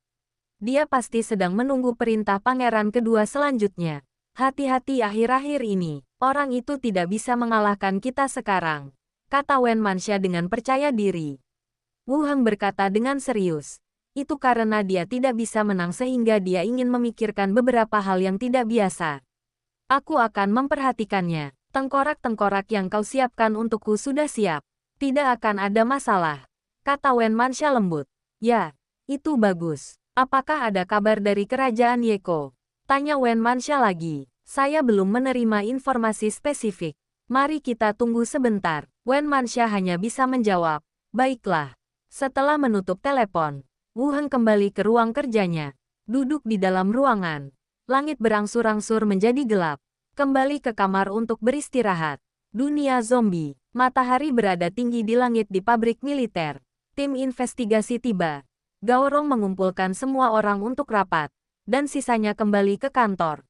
Dia pasti sedang menunggu perintah pangeran kedua selanjutnya. Hati-hati akhir-akhir ini, orang itu tidak bisa mengalahkan kita sekarang. Kata Wen Manxia dengan percaya diri. Wu Heng berkata dengan serius. Itu karena dia tidak bisa menang sehingga dia ingin memikirkan beberapa hal yang tidak biasa. Aku akan memperhatikannya. Tengkorak-tengkorak yang kau siapkan untukku sudah siap. Tidak akan ada masalah. Kata Wen Manxia lembut. Ya, itu bagus. Apakah ada kabar dari kerajaan Yeko? Tanya Wen Manxia lagi. Saya belum menerima informasi spesifik. Mari kita tunggu sebentar. Wen Manxia hanya bisa menjawab, baiklah. Setelah menutup telepon, Wu Heng kembali ke ruang kerjanya. Duduk di dalam ruangan. Langit berangsur-angsur menjadi gelap. Kembali ke kamar untuk beristirahat. Dunia zombie. Matahari berada tinggi di langit di pabrik militer. Tim investigasi tiba. Gaorong mengumpulkan semua orang untuk rapat. Dan sisanya kembali ke kantor.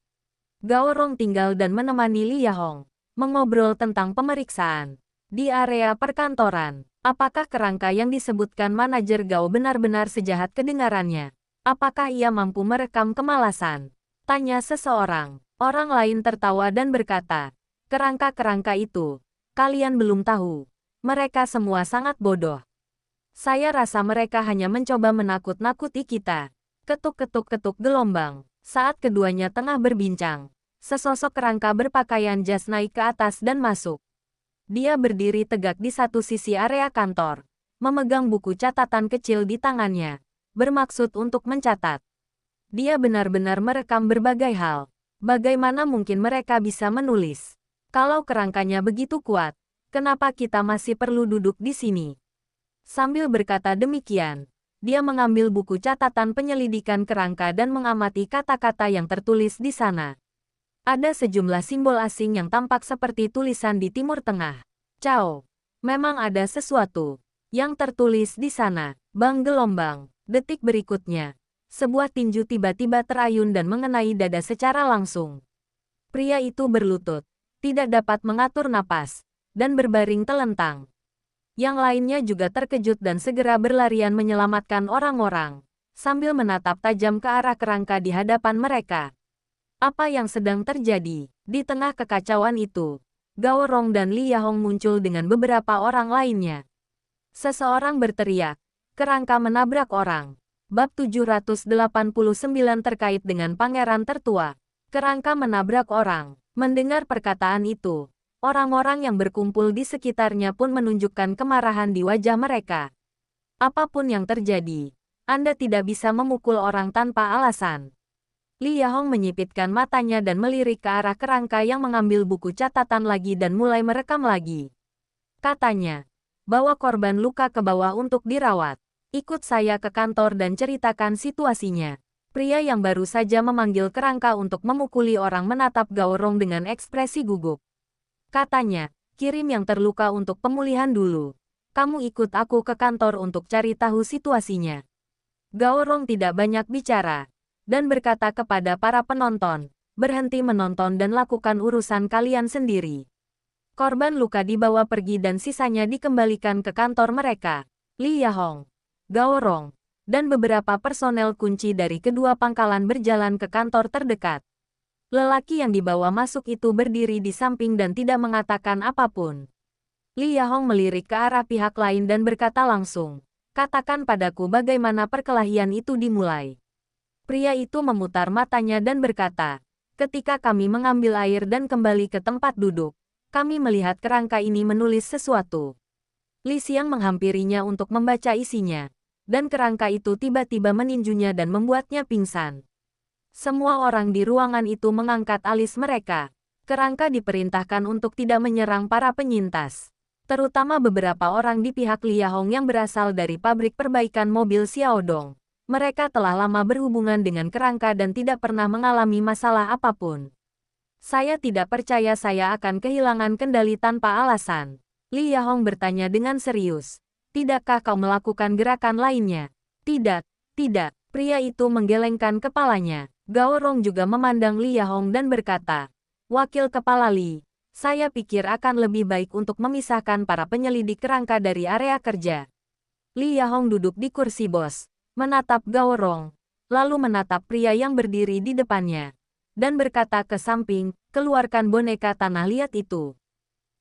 Gaorong tinggal dan menemani Li Yahong. Mengobrol tentang pemeriksaan. Di area perkantoran, apakah kerangka yang disebutkan manajer Gao benar-benar sejahat kedengarannya? Apakah ia mampu merekam kemalasan? Tanya seseorang. Orang lain tertawa dan berkata, kerangka-kerangka itu, kalian belum tahu. Mereka semua sangat bodoh. Saya rasa mereka hanya mencoba menakut-nakuti kita. Ketuk-ketuk-ketuk gelombang. Saat keduanya tengah berbincang, sesosok kerangka berpakaian jas naik ke atas dan masuk. Dia berdiri tegak di satu sisi area kantor, memegang buku catatan kecil di tangannya, bermaksud untuk mencatat. Dia benar-benar merekam berbagai hal. Bagaimana mungkin mereka bisa menulis? Kalau kerangkanya begitu kuat, kenapa kita masih perlu duduk di sini? Sambil berkata demikian, dia mengambil buku catatan penyelidikan kerangka dan mengamati kata-kata yang tertulis di sana. Ada sejumlah simbol asing yang tampak seperti tulisan di Timur Tengah. Cao, memang ada sesuatu yang tertulis di sana. Bang gelombang. Detik berikutnya, sebuah tinju tiba-tiba terayun dan mengenai dada secara langsung. Pria itu berlutut, tidak dapat mengatur napas, dan berbaring telentang. Yang lainnya juga terkejut dan segera berlarian menyelamatkan orang-orang, sambil menatap tajam ke arah kerangka di hadapan mereka. Apa yang sedang terjadi? Di tengah kekacauan itu, Gaorong dan Li Yahong muncul dengan beberapa orang lainnya. Seseorang berteriak, kerangka menabrak orang. Bab 789 terkait dengan pangeran tertua. Kerangka menabrak orang. Mendengar perkataan itu, Orang-orang yang berkumpul di sekitarnya pun menunjukkan kemarahan di wajah mereka. Apapun yang terjadi, Anda tidak bisa memukul orang tanpa alasan. Li Yahong menyipitkan matanya dan melirik ke arah kerangka yang mengambil buku catatan lagi dan mulai merekam lagi. Katanya, bawa korban luka ke bawah untuk dirawat. Ikut saya ke kantor dan ceritakan situasinya. Pria yang baru saja memanggil kerangka untuk memukuli orang menatap Gao Rong dengan ekspresi gugup. Katanya, kirim yang terluka untuk pemulihan dulu. Kamu ikut aku ke kantor untuk cari tahu situasinya. Gao Rong tidak banyak bicara, dan berkata kepada para penonton, berhenti menonton dan lakukan urusan kalian sendiri. Korban luka dibawa pergi dan sisanya dikembalikan ke kantor mereka. Li Yahong, Gao Rong, dan beberapa personel kunci dari kedua pangkalan berjalan ke kantor terdekat. Lelaki yang dibawa masuk itu berdiri di samping dan tidak mengatakan apapun. Li Yahong melirik ke arah pihak lain dan berkata langsung, katakan padaku bagaimana perkelahian itu dimulai. Pria itu memutar matanya dan berkata, ketika kami mengambil air dan kembali ke tempat duduk, kami melihat kerangka ini menulis sesuatu. Li Xiang menghampirinya untuk membaca isinya, dan kerangka itu tiba-tiba meninjunya dan membuatnya pingsan. Semua orang di ruangan itu mengangkat alis mereka. Kerangka diperintahkan untuk tidak menyerang para penyintas, terutama beberapa orang di pihak Li Yahong yang berasal dari pabrik perbaikan mobil Xiaodong. Mereka telah lama berhubungan dengan kerangka dan tidak pernah mengalami masalah apapun. Saya tidak percaya saya akan kehilangan kendali tanpa alasan. Li Yahong bertanya dengan serius. Tidakkah kau melakukan gerakan lainnya? Tidak, tidak. Pria itu menggelengkan kepalanya. Gao Rong juga memandang Li Yahong dan berkata, Wakil Kepala Li, saya pikir akan lebih baik untuk memisahkan para penyelidik kerangka dari area kerja. Li Yahong duduk di kursi bos, menatap Gao Rong, lalu menatap pria yang berdiri di depannya, dan berkata ke samping, keluarkan boneka tanah liat itu.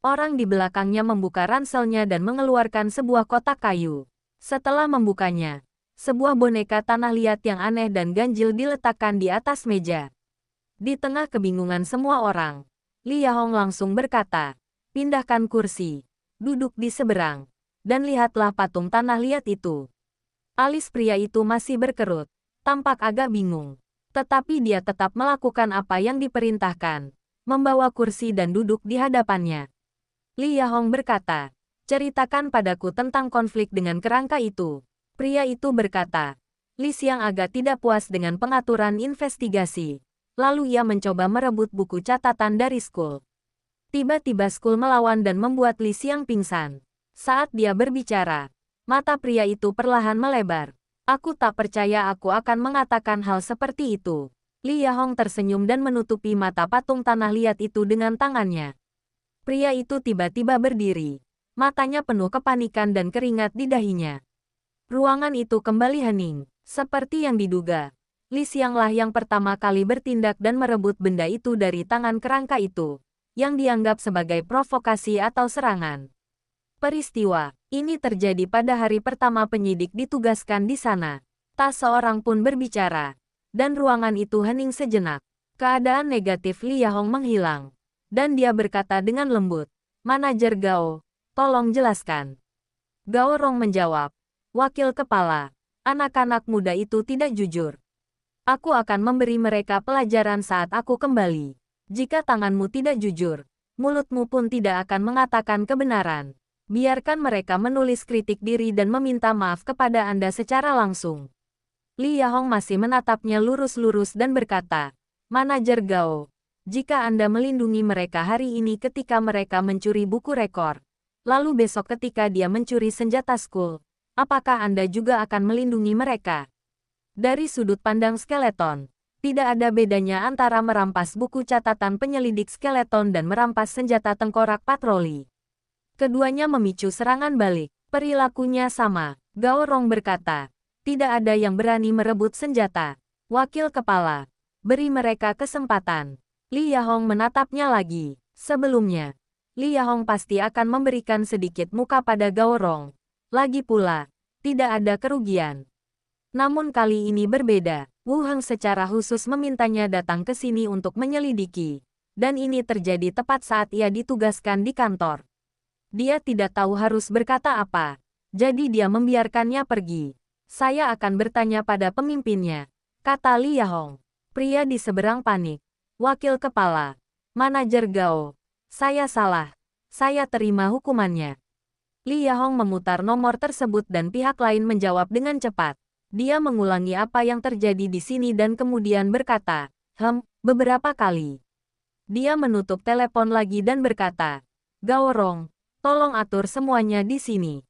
Orang di belakangnya membuka ranselnya dan mengeluarkan sebuah kotak kayu. Setelah membukanya, sebuah boneka tanah liat yang aneh dan ganjil diletakkan di atas meja. Di tengah kebingungan semua orang, Li Yahong langsung berkata, pindahkan kursi, duduk di seberang, dan lihatlah patung tanah liat itu. Alis pria itu masih berkerut, tampak agak bingung. Tetapi dia tetap melakukan apa yang diperintahkan, membawa kursi dan duduk di hadapannya. Li Yahong berkata, ceritakan padaku tentang konflik dengan kerangka itu. Pria itu berkata, Li Xiang agak tidak puas dengan pengaturan investigasi. Lalu ia mencoba merebut buku catatan dari Skull. Tiba-tiba Skull melawan dan membuat Li Xiang pingsan. Saat dia berbicara, mata pria itu perlahan melebar. Aku tak percaya aku akan mengatakan hal seperti itu. Li Yahong tersenyum dan menutupi mata patung tanah liat itu dengan tangannya. Pria itu tiba-tiba berdiri. Matanya penuh kepanikan dan keringat di dahinya. Ruangan itu kembali hening. Seperti yang diduga, Li Xianglah yang pertama kali bertindak dan merebut benda itu dari tangan kerangka itu, yang dianggap sebagai provokasi atau serangan. Peristiwa ini terjadi pada hari pertama penyidik ditugaskan di sana. Tak seorang pun berbicara, dan ruangan itu hening sejenak. Keadaan negatif Li Yahong menghilang, dan dia berkata dengan lembut, Manajer Gao, tolong jelaskan. Gao Rong menjawab, Wakil Kepala, anak-anak muda itu tidak jujur. Aku akan memberi mereka pelajaran saat aku kembali. Jika tanganmu tidak jujur, mulutmu pun tidak akan mengatakan kebenaran. Biarkan mereka menulis kritik diri dan meminta maaf kepada Anda secara langsung. Li Yahong masih menatapnya lurus-lurus dan berkata, Manajer Gao, jika Anda melindungi mereka hari ini ketika mereka mencuri buku rekor, lalu besok ketika dia mencuri senjata Skull, apakah Anda juga akan melindungi mereka? Dari sudut pandang skeleton, tidak ada bedanya antara merampas buku catatan penyelidik skeleton dan merampas senjata tengkorak patroli. Keduanya memicu serangan balik. Perilakunya sama. Gao Rong berkata, tidak ada yang berani merebut senjata. Wakil Kepala, beri mereka kesempatan. Li Yahong menatapnya lagi. Sebelumnya, Li Yahong pasti akan memberikan sedikit muka pada Gao Rong. Lagi pula, tidak ada kerugian. Namun kali ini berbeda. Wu Heng secara khusus memintanya datang ke sini untuk menyelidiki. Dan ini terjadi tepat saat ia ditugaskan di kantor. Dia tidak tahu harus berkata apa. Jadi dia membiarkannya pergi. Saya akan bertanya pada pemimpinnya, kata Li Yahong. Pria di seberang panik. Wakil kepala. Manajer Gao. Saya salah. Saya terima hukumannya. Li Yahong memutar nomor tersebut dan pihak lain menjawab dengan cepat. Dia mengulangi apa yang terjadi di sini dan kemudian berkata, beberapa kali. Dia menutup telepon lagi dan berkata, Gao Rong, tolong atur semuanya di sini.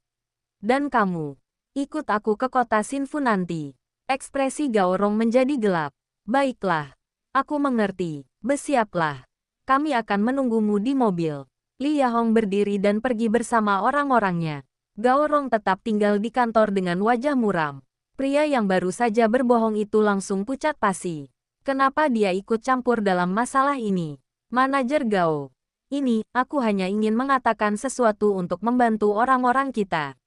Dan kamu, ikut aku ke kota Xinfu nanti. Ekspresi Gao Rong menjadi gelap. Baiklah, aku mengerti. Bersiaplah. Kami akan menunggumu di mobil. Li Yahong berdiri dan pergi bersama orang-orangnya. Gao Rong tetap tinggal di kantor dengan wajah muram. Pria yang baru saja berbohong itu langsung pucat pasi. Kenapa dia ikut campur dalam masalah ini? Manajer Gao. Ini, aku hanya ingin mengatakan sesuatu untuk membantu orang-orang kita.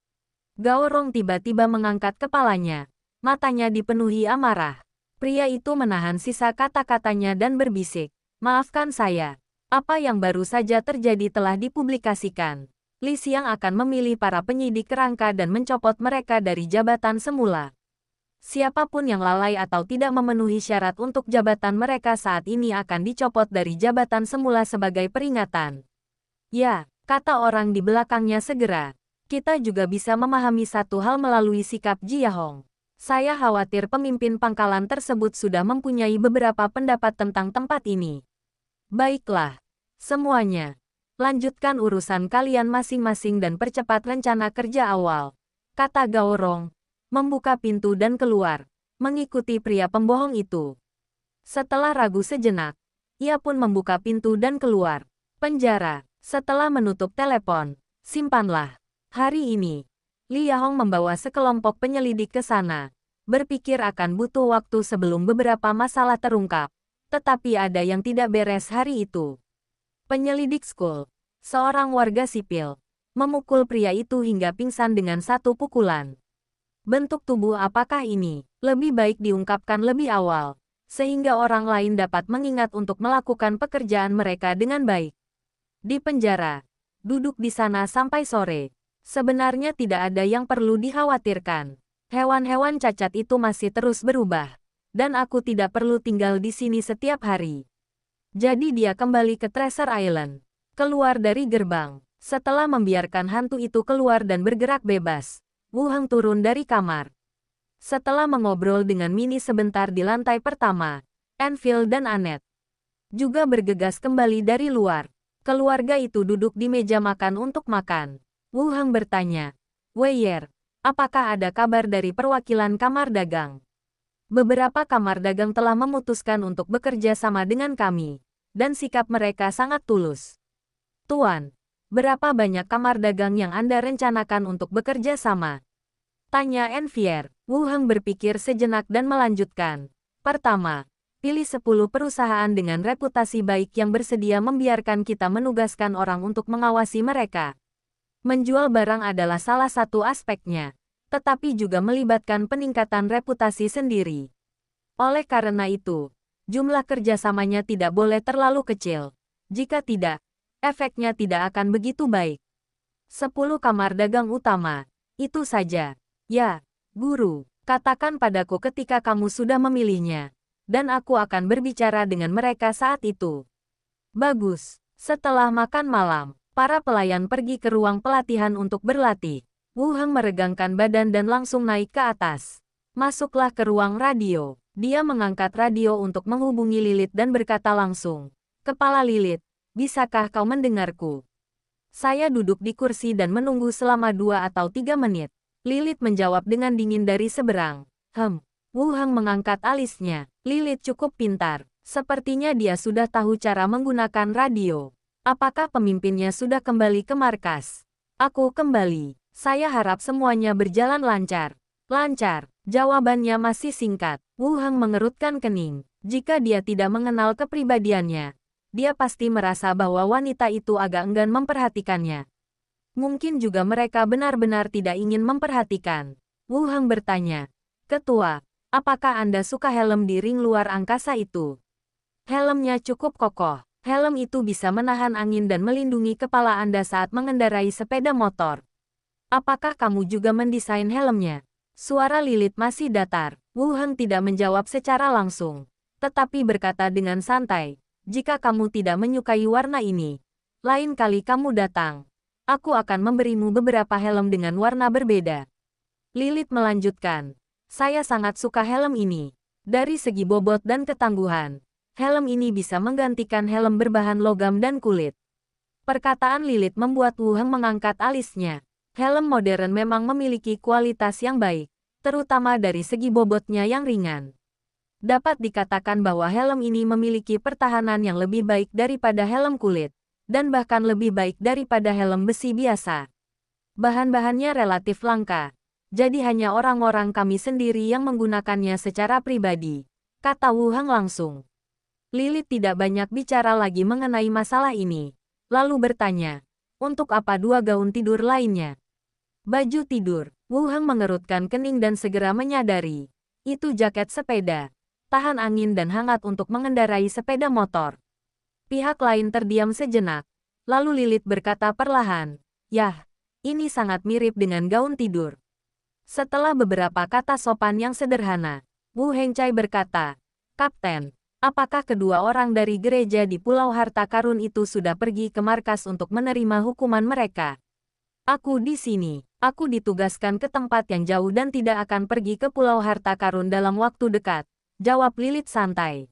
Gao Rong tiba-tiba mengangkat kepalanya. Matanya dipenuhi amarah. Pria itu menahan sisa kata-katanya dan berbisik. Maafkan saya. Apa yang baru saja terjadi telah dipublikasikan. Li Xiang akan memilih para penyidik kerangka dan mencopot mereka dari jabatan semula. Siapapun yang lalai atau tidak memenuhi syarat untuk jabatan mereka saat ini akan dicopot dari jabatan semula sebagai peringatan. Ya, kata orang di belakangnya segera. Kita juga bisa memahami satu hal melalui sikap Ji Yahong. Saya khawatir pemimpin pangkalan tersebut sudah mempunyai beberapa pendapat tentang tempat ini. Baiklah, semuanya. Lanjutkan urusan kalian masing-masing dan percepat rencana kerja awal, kata Gao Rong, membuka pintu dan keluar, mengikuti pria pembohong itu. Setelah ragu sejenak, ia pun membuka pintu dan keluar. Penjara, setelah menutup telepon, simpanlah. Hari ini, Li Yahong membawa sekelompok penyelidik ke sana, berpikir akan butuh waktu sebelum beberapa masalah terungkap. Tetapi ada yang tidak beres hari itu. Penyelidik Skull, seorang warga sipil, memukul pria itu hingga pingsan dengan satu pukulan. Bentuk tubuh apakah ini? Lebih baik diungkapkan lebih awal, sehingga orang lain dapat mengingat untuk melakukan pekerjaan mereka dengan baik. Di penjara, duduk di sana sampai sore. Sebenarnya tidak ada yang perlu dikhawatirkan. Hewan-hewan cacat itu masih terus berubah. Dan aku tidak perlu tinggal di sini setiap hari. Jadi dia kembali ke Treasure Island. Keluar dari gerbang. Setelah membiarkan hantu itu keluar dan bergerak bebas, Wu Heng turun dari kamar. Setelah mengobrol dengan Minnie sebentar di lantai pertama, Enfield dan Annette juga bergegas kembali dari luar. Keluarga itu duduk di meja makan untuk makan. Wu Heng bertanya, Weiyer, apakah ada kabar dari perwakilan kamar dagang? Beberapa kamar dagang telah memutuskan untuk bekerja sama dengan kami, dan sikap mereka sangat tulus. Tuan, berapa banyak kamar dagang yang Anda rencanakan untuk bekerja sama? Tanya Enfier. Wu Heng berpikir sejenak dan melanjutkan. Pertama, pilih 10 perusahaan dengan reputasi baik yang bersedia membiarkan kita menugaskan orang untuk mengawasi mereka. Menjual barang adalah salah satu aspeknya, tetapi juga melibatkan peningkatan reputasi sendiri. Oleh karena itu, jumlah kerjasamanya tidak boleh terlalu kecil. Jika tidak, efeknya tidak akan begitu baik. 10 kamar dagang utama, itu saja. Ya, guru, katakan padaku ketika kamu sudah memilihnya, dan aku akan berbicara dengan mereka saat itu. Bagus. Setelah makan malam, para pelayan pergi ke ruang pelatihan untuk berlatih. Wu Heng meregangkan badan dan langsung naik ke atas. Masuklah ke ruang radio. Dia mengangkat radio untuk menghubungi Lilith dan berkata langsung, Kepala Lilith, bisakah kau mendengarku? Saya duduk di kursi dan menunggu selama 2 atau 3 menit. Lilith menjawab dengan dingin dari seberang. Wu Heng mengangkat alisnya. Lilith cukup pintar. Sepertinya dia sudah tahu cara menggunakan radio. Apakah pemimpinnya sudah kembali ke markas? Aku kembali. Saya harap semuanya berjalan lancar. Lancar. Jawabannya masih singkat. Wu Heng mengerutkan kening. Jika dia tidak mengenal kepribadiannya, dia pasti merasa bahwa wanita itu agak enggan memperhatikannya. Mungkin juga mereka benar-benar tidak ingin memperhatikan. Wu Heng bertanya, Ketua, apakah Anda suka helm di ring luar angkasa itu? Helmnya cukup kokoh. Helm itu bisa menahan angin dan melindungi kepala Anda saat mengendarai sepeda motor. Apakah kamu juga mendesain helmnya? Suara Lilith masih datar. Wu Heng tidak menjawab secara langsung, tetapi berkata dengan santai, jika kamu tidak menyukai warna ini, lain kali kamu datang, aku akan memberimu beberapa helm dengan warna berbeda. Lilith melanjutkan, saya sangat suka helm ini. Dari segi bobot dan ketangguhan, helm ini bisa menggantikan helm berbahan logam dan kulit. Perkataan Lilith membuat Wu Heng mengangkat alisnya. Helm modern memang memiliki kualitas yang baik, terutama dari segi bobotnya yang ringan. Dapat dikatakan bahwa helm ini memiliki pertahanan yang lebih baik daripada helm kulit, dan bahkan lebih baik daripada helm besi biasa. Bahan-bahannya relatif langka, jadi hanya orang-orang kami sendiri yang menggunakannya secara pribadi, kata Wu Heng langsung. Lilith tidak banyak bicara lagi mengenai masalah ini, lalu bertanya, untuk apa 2 gaun tidur lainnya? Baju tidur. Wu Heng mengerutkan kening dan segera menyadari, itu jaket sepeda, tahan angin dan hangat untuk mengendarai sepeda motor. Pihak lain terdiam sejenak, lalu Lilith berkata perlahan, yah, ini sangat mirip dengan gaun tidur. Setelah beberapa kata sopan yang sederhana, Wu Hengcai berkata, Kapten, apakah kedua orang dari gereja di Pulau Harta Karun itu sudah pergi ke markas untuk menerima hukuman mereka? Aku di sini. Aku ditugaskan ke tempat yang jauh dan tidak akan pergi ke Pulau Harta Karun dalam waktu dekat, jawab Lilith santai.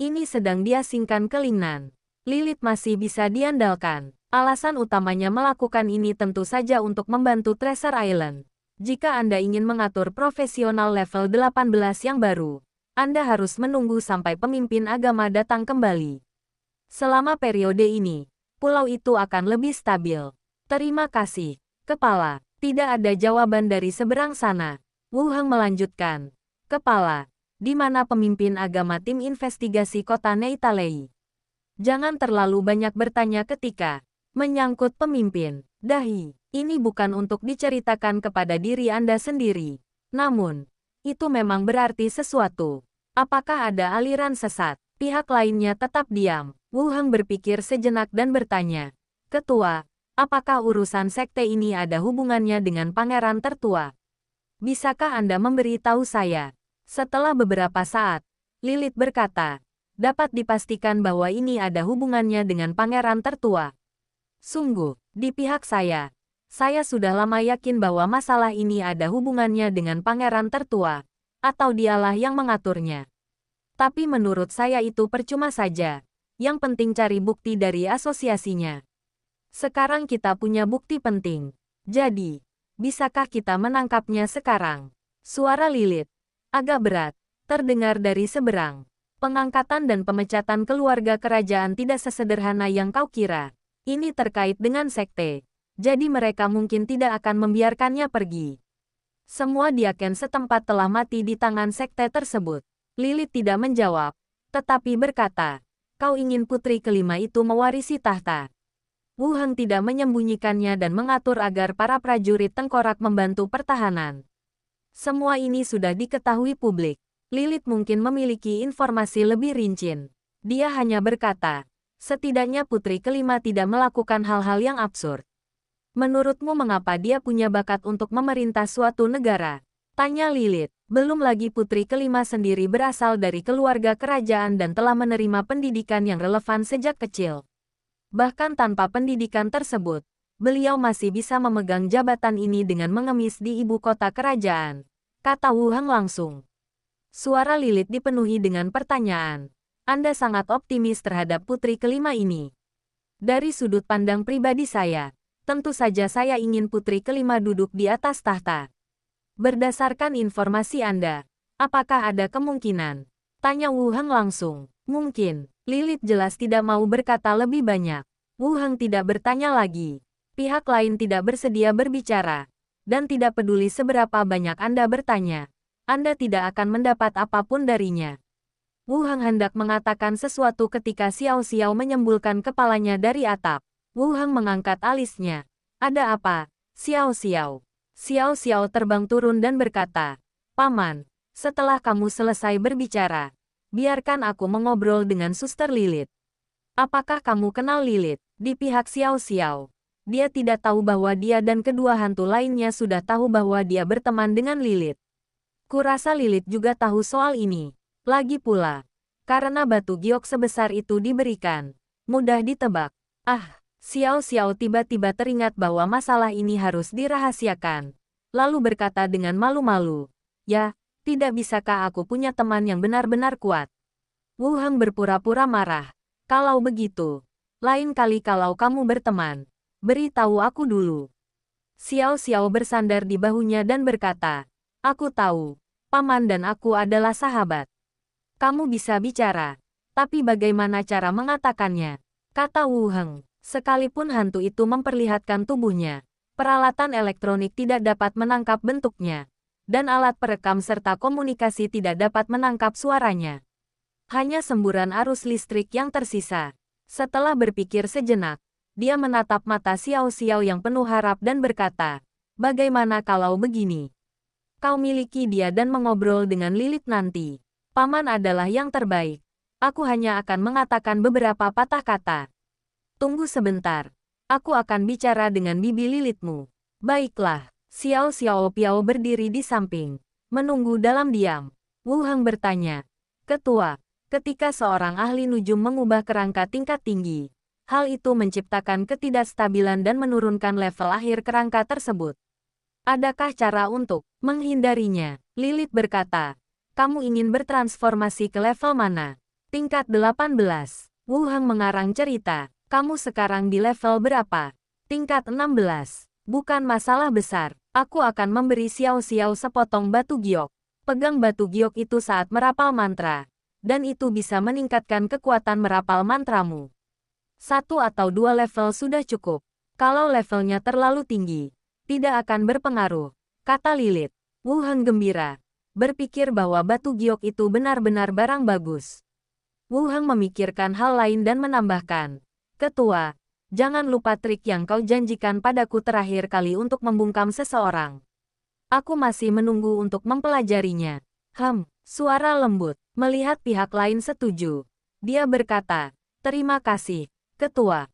Ini sedang diasingkan ke Lingnan. Lilith masih bisa diandalkan. Alasan utamanya melakukan ini tentu saja untuk membantu Treasure Island. Jika Anda ingin mengatur profesional level 18 yang baru, Anda harus menunggu sampai pemimpin agama datang kembali. Selama periode ini, pulau itu akan lebih stabil. Terima kasih, Kepala. Tidak ada jawaban dari seberang sana. Wu Heng melanjutkan. Kepala, di mana pemimpin agama tim investigasi kota Neitalei? Jangan terlalu banyak bertanya ketika menyangkut pemimpin. Dahi, ini bukan untuk diceritakan kepada diri Anda sendiri. Namun, itu memang berarti sesuatu. Apakah ada aliran sesat? Pihak lainnya tetap diam. Wu Heng berpikir sejenak dan bertanya. Ketua, apakah urusan sekte ini ada hubungannya dengan pangeran tertua? Bisakah Anda memberi tahu saya? Setelah beberapa saat, Lilith berkata, dapat dipastikan bahwa ini ada hubungannya dengan pangeran tertua. Sungguh, di pihak saya sudah lama yakin bahwa masalah ini ada hubungannya dengan pangeran tertua, atau dialah yang mengaturnya. Tapi menurut saya itu percuma saja. Yang penting cari bukti dari asosiasinya. Sekarang kita punya bukti penting. Jadi, bisakah kita menangkapnya sekarang? Suara Lilith, agak berat, terdengar dari seberang. Pengangkatan dan pemecatan keluarga kerajaan tidak sesederhana yang kau kira. Ini terkait dengan sekte. Jadi mereka mungkin tidak akan membiarkannya pergi. Semua diaken setempat telah mati di tangan sekte tersebut. Lilith tidak menjawab, tetapi berkata, kau ingin putri kelima itu mewarisi tahta. Wu Heng tidak menyembunyikannya dan mengatur agar para prajurit tengkorak membantu pertahanan. Semua ini sudah diketahui publik. Lilith mungkin memiliki informasi lebih rinci. Dia hanya berkata, setidaknya putri kelima tidak melakukan hal-hal yang absurd. Menurutmu mengapa dia punya bakat untuk memerintah suatu negara? Tanya Lilith. Belum lagi putri kelima sendiri berasal dari keluarga kerajaan dan telah menerima pendidikan yang relevan sejak kecil. Bahkan tanpa pendidikan tersebut, beliau masih bisa memegang jabatan ini dengan mengemis di ibu kota kerajaan, kata Wu Heng langsung. Suara Lilith dipenuhi dengan pertanyaan. Anda sangat optimis terhadap putri kelima ini. Dari sudut pandang pribadi saya, tentu saja saya ingin putri kelima duduk di atas tahta. Berdasarkan informasi Anda, apakah ada kemungkinan? Tanya Wu Heng langsung. Mungkin. Lilith jelas tidak mau berkata lebih banyak. Wu Heng tidak bertanya lagi. Pihak lain tidak bersedia berbicara. Dan tidak peduli seberapa banyak Anda bertanya. Anda tidak akan mendapat apapun darinya. Wu Heng hendak mengatakan sesuatu ketika Xiao Xiao menyembulkan kepalanya dari atap. Wu Heng mengangkat alisnya. Ada apa? Xiao Xiao. Xiao Xiao terbang turun dan berkata, Paman, setelah kamu selesai berbicara, biarkan aku mengobrol dengan Suster Lilith. Apakah kamu kenal Lilith? Di pihak Xiao Xiao. Dia tidak tahu bahwa dia dan kedua hantu lainnya sudah tahu bahwa dia berteman dengan Lilith. Kurasa Lilith juga tahu soal ini. Lagi pula, karena batu giok sebesar itu diberikan, mudah ditebak. Ah, Xiao Xiao tiba-tiba teringat bahwa masalah ini harus dirahasiakan. Lalu berkata dengan malu-malu, "Ya, tidak bisakah aku punya teman yang benar-benar kuat?" Wu Heng berpura-pura marah. "Kalau begitu, lain kali kalau kamu berteman, beritahu aku dulu." Xiao Xiao bersandar di bahunya dan berkata, "Aku tahu, Paman dan aku adalah sahabat. Kamu bisa bicara, tapi bagaimana cara mengatakannya?" Kata Wu Heng. Sekalipun hantu itu memperlihatkan tubuhnya, peralatan elektronik tidak dapat menangkap bentuknya, dan alat perekam serta komunikasi tidak dapat menangkap suaranya. Hanya semburan arus listrik yang tersisa. Setelah berpikir sejenak, dia menatap mata Xiao Xiao yang penuh harap dan berkata, "Bagaimana kalau begini? Kau miliki dia dan mengobrol dengan Lilith nanti. Paman adalah yang terbaik. Aku hanya akan mengatakan beberapa patah kata. Tunggu sebentar. Aku akan bicara dengan bibi Lilithmu." "Baiklah." Xiao Xiao Piao berdiri di samping, menunggu dalam diam. Wu Heng bertanya, "Ketua, ketika seorang ahli nujum mengubah kerangka tingkat tinggi, hal itu menciptakan ketidakstabilan dan menurunkan level akhir kerangka tersebut. Adakah cara untuk menghindarinya?" Lilith berkata, "Kamu ingin bertransformasi ke level mana?" "Tingkat 18. Wu Heng mengarang cerita. "Kamu sekarang di level berapa?" "Tingkat 16. "Bukan masalah besar. Aku akan memberi Xiao Xiao sepotong batu giok. Pegang batu giok itu saat merapal mantra, dan itu bisa meningkatkan kekuatan merapal mantramu. 1 atau 2 level sudah cukup. Kalau levelnya terlalu tinggi, tidak akan berpengaruh," kata Lilith. Wu Heng gembira, berpikir bahwa batu giok itu benar-benar barang bagus. Wu Heng memikirkan hal lain dan menambahkan, "Ketua, jangan lupa trik yang kau janjikan padaku terakhir kali untuk membungkam seseorang. Aku masih menunggu untuk mempelajarinya." Suara lembut. Melihat pihak lain setuju, dia berkata, "Terima kasih, Ketua.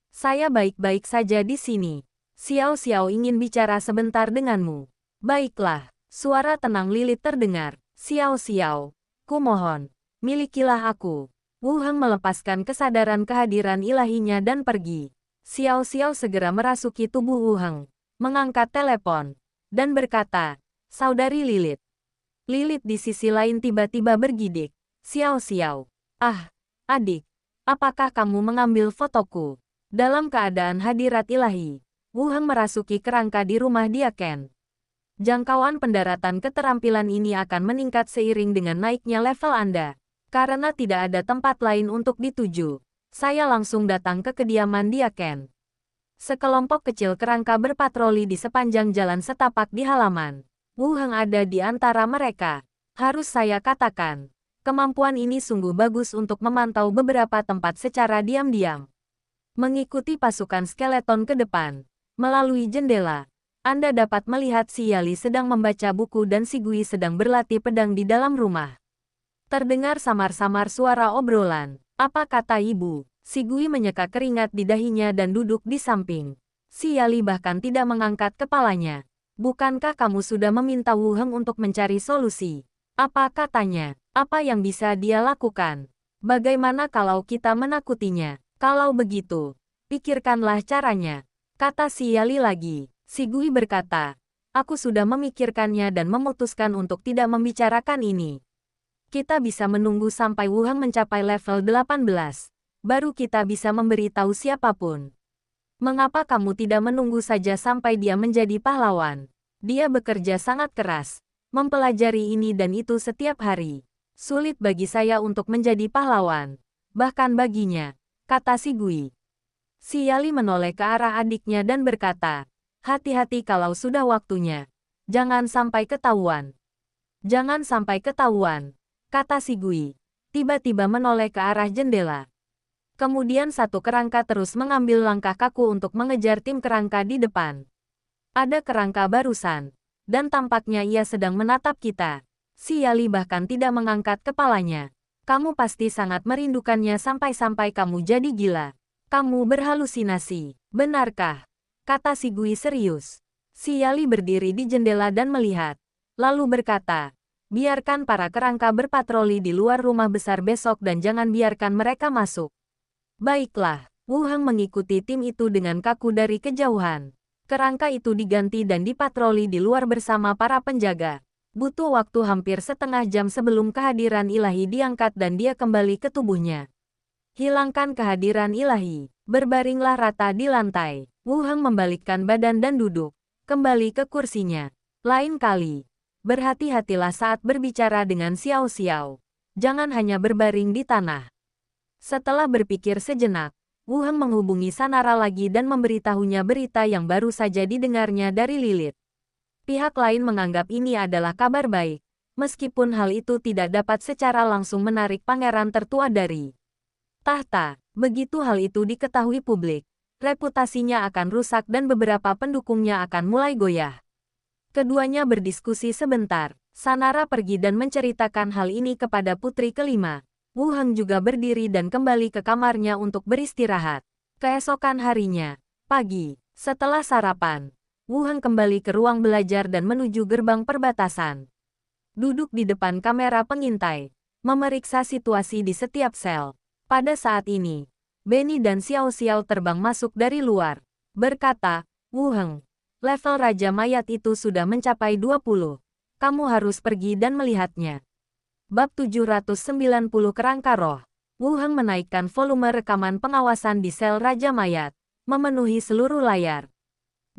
Saya baik-baik saja di sini. Xiao Xiao ingin bicara sebentar denganmu." "Baiklah." Suara tenang Lilith terdengar. "Xiao Xiao, kumohon, milikilah aku." Wu Heng melepaskan kesadaran kehadiran ilahinya dan pergi. Xiao Xiao segera merasuki tubuh Wu Heng, mengangkat telepon, dan berkata, "Saudari Lilith." Lilith di sisi lain tiba-tiba bergidik. "Xiao Xiao. Ah, adik. Apakah kamu mengambil fotoku?" Dalam keadaan hadirat ilahi, Wu Heng merasuki kerangka di rumah dia Ken. Jangkauan pendaratan keterampilan ini akan meningkat seiring dengan naiknya level Anda. Karena tidak ada tempat lain untuk dituju, saya langsung datang ke kediaman dia Ken. Sekelompok kecil kerangka berpatroli di sepanjang jalan setapak di halaman. Wu Heng ada di antara mereka. Harus saya katakan, kemampuan ini sungguh bagus untuk memantau beberapa tempat secara diam-diam. Mengikuti pasukan skeleton ke depan, melalui jendela, Anda dapat melihat si Yali sedang membaca buku dan si Gui sedang berlatih pedang di dalam rumah. Terdengar samar-samar suara obrolan. "Apa kata ibu?" Si Gui menyeka keringat di dahinya dan duduk di samping. Si Yali bahkan tidak mengangkat kepalanya. "Bukankah kamu sudah meminta Wu Heng untuk mencari solusi? Apa katanya? Apa yang bisa dia lakukan? Bagaimana kalau kita menakutinya? Kalau begitu, pikirkanlah caranya," kata si Yali lagi. Si Gui berkata, "Aku sudah memikirkannya dan memutuskan untuk tidak membicarakan ini. Kita bisa menunggu sampai Wu Heng mencapai level 18. Baru kita bisa memberitahu siapapun." "Mengapa kamu tidak menunggu saja sampai dia menjadi pahlawan? Dia bekerja sangat keras, mempelajari ini dan itu setiap hari. Sulit bagi saya untuk menjadi pahlawan. Bahkan baginya," kata si Gui. Si Yali menoleh ke arah adiknya dan berkata, "Hati-hati kalau sudah waktunya. Jangan sampai ketahuan." "Jangan sampai ketahuan," kata si Gui, tiba-tiba menoleh ke arah jendela. Kemudian satu kerangka terus mengambil langkah kaku untuk mengejar tim kerangka di depan. "Ada kerangka barusan, dan tampaknya ia sedang menatap kita." Si Yali bahkan tidak mengangkat kepalanya. Kamu pasti sangat merindukannya sampai-sampai kamu jadi gila. Kamu berhalusinasi, benarkah? Kata si Gui serius. Si Yali berdiri di jendela dan melihat. Lalu berkata, biarkan para kerangka berpatroli di luar rumah besar besok dan jangan biarkan mereka masuk. Baiklah, Wu Heng mengikuti tim itu dengan kaku dari kejauhan. Kerangka itu diganti dan dipatroli di luar bersama para penjaga. Butuh waktu hampir setengah jam sebelum kehadiran ilahi diangkat dan dia kembali ke tubuhnya. Hilangkan kehadiran ilahi. Berbaringlah rata di lantai. Wu Heng membalikkan badan dan duduk. Kembali ke kursinya. Lain kali, berhati-hatilah saat berbicara dengan Xiao Xiao. Jangan hanya berbaring di tanah. Setelah berpikir sejenak, Wu Heng menghubungi Sanara lagi dan memberitahunya berita yang baru saja didengarnya dari Lilith. Pihak lain menganggap ini adalah kabar baik, meskipun hal itu tidak dapat secara langsung menarik pangeran tertua dari tahta. Begitu hal itu diketahui publik, reputasinya akan rusak dan beberapa pendukungnya akan mulai goyah. Keduanya berdiskusi sebentar. Sanara pergi dan menceritakan hal ini kepada putri kelima. Wu Heng juga berdiri dan kembali ke kamarnya untuk beristirahat. Keesokan harinya, pagi, setelah sarapan, Wu Heng kembali ke ruang belajar dan menuju gerbang perbatasan. Duduk di depan kamera pengintai, memeriksa situasi di setiap sel. Pada saat ini, Benny dan Xiao Xiao terbang masuk dari luar. Berkata, Wu Heng, level Raja Mayat itu sudah mencapai 20. Kamu harus pergi dan melihatnya. Bab 790 Kerangka Roh. Wu Heng menaikkan volume rekaman pengawasan di sel Raja Mayat, memenuhi seluruh layar.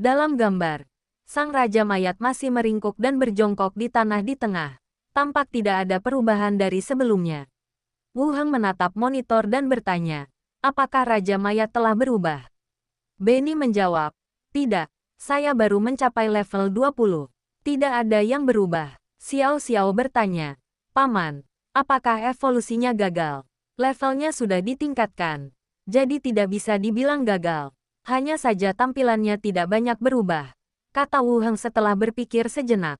Dalam gambar, sang Raja Mayat masih meringkuk dan berjongkok di tanah di tengah. Tampak tidak ada perubahan dari sebelumnya. Wu Heng menatap monitor dan bertanya, apakah Raja Mayat telah berubah? Benny menjawab, tidak, saya baru mencapai level 20. Tidak ada yang berubah. Xiao Xiao bertanya, Paman, apakah evolusinya gagal? Levelnya sudah ditingkatkan, jadi tidak bisa dibilang gagal. Hanya saja tampilannya tidak banyak berubah, kata Wu Heng setelah berpikir sejenak.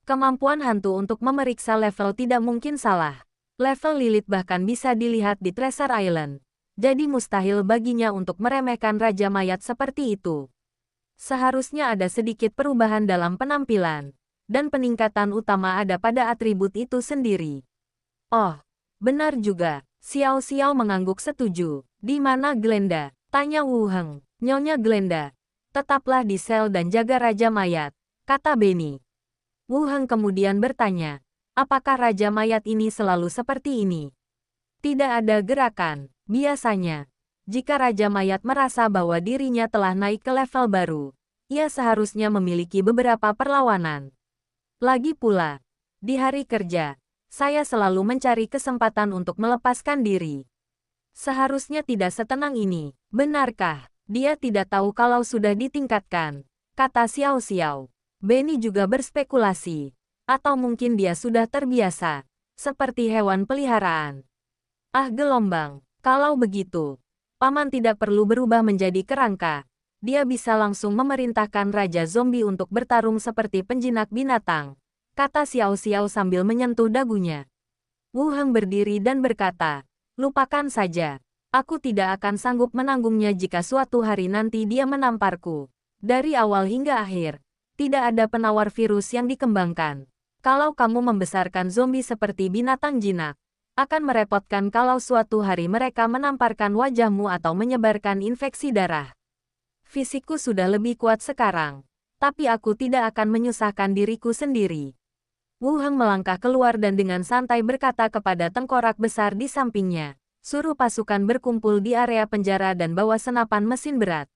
Kemampuan hantu untuk memeriksa level tidak mungkin salah. Level Lilith bahkan bisa dilihat di Treasure Island. Jadi mustahil baginya untuk meremehkan Raja Mayat seperti itu. Seharusnya ada sedikit perubahan dalam penampilan. Dan peningkatan utama ada pada atribut itu sendiri. Oh, benar juga. Xiao Xiao mengangguk setuju. Di mana Glenda? Tanya Wu Heng. Nyonya Glenda, tetaplah di sel dan jaga Raja Mayat, kata Benny. Wu Heng kemudian bertanya, apakah Raja Mayat ini selalu seperti ini? Tidak ada gerakan. Biasanya, jika Raja Mayat merasa bahwa dirinya telah naik ke level baru, ia seharusnya memiliki beberapa perlawanan. Lagi pula, di hari kerja, saya selalu mencari kesempatan untuk melepaskan diri. Seharusnya tidak setenang ini, benarkah? Dia tidak tahu kalau sudah ditingkatkan, kata Xiao Xiao. Benny juga berspekulasi, atau mungkin dia sudah terbiasa, seperti hewan peliharaan. Ah gelombang, kalau begitu, Paman tidak perlu berubah menjadi kerangka. Dia bisa langsung memerintahkan Raja Zombie untuk bertarung seperti penjinak binatang, kata Xiao Xiao sambil menyentuh dagunya. Wu Heng berdiri dan berkata, lupakan saja. Aku tidak akan sanggup menanggungnya jika suatu hari nanti dia menamparku. Dari awal hingga akhir, tidak ada penawar virus yang dikembangkan. Kalau kamu membesarkan zombie seperti binatang jinak, akan merepotkan kalau suatu hari mereka menamparkan wajahmu atau menyebarkan infeksi darah. Fisikku sudah lebih kuat sekarang, tapi aku tidak akan menyusahkan diriku sendiri. Wu Heng melangkah keluar dan dengan santai berkata kepada tengkorak besar di sampingnya, suruh pasukan berkumpul di area penjara dan bawa senapan mesin berat.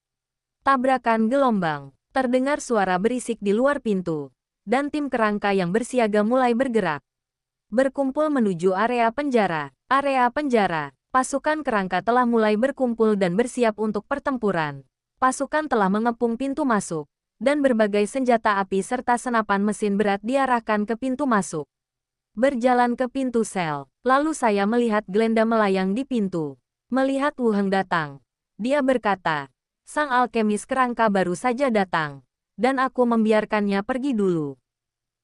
Tabrakan gelombang, terdengar suara berisik di luar pintu, dan tim kerangka yang bersiaga mulai bergerak. Berkumpul menuju area penjara. Area penjara, pasukan kerangka telah mulai berkumpul dan bersiap untuk pertempuran. Pasukan telah mengepung pintu masuk, dan berbagai senjata api serta senapan mesin berat diarahkan ke pintu masuk. Berjalan ke pintu sel, lalu saya melihat Glenda melayang di pintu. Melihat Wu Heng datang, dia berkata, sang alkemis kerangka baru saja datang, dan aku membiarkannya pergi dulu.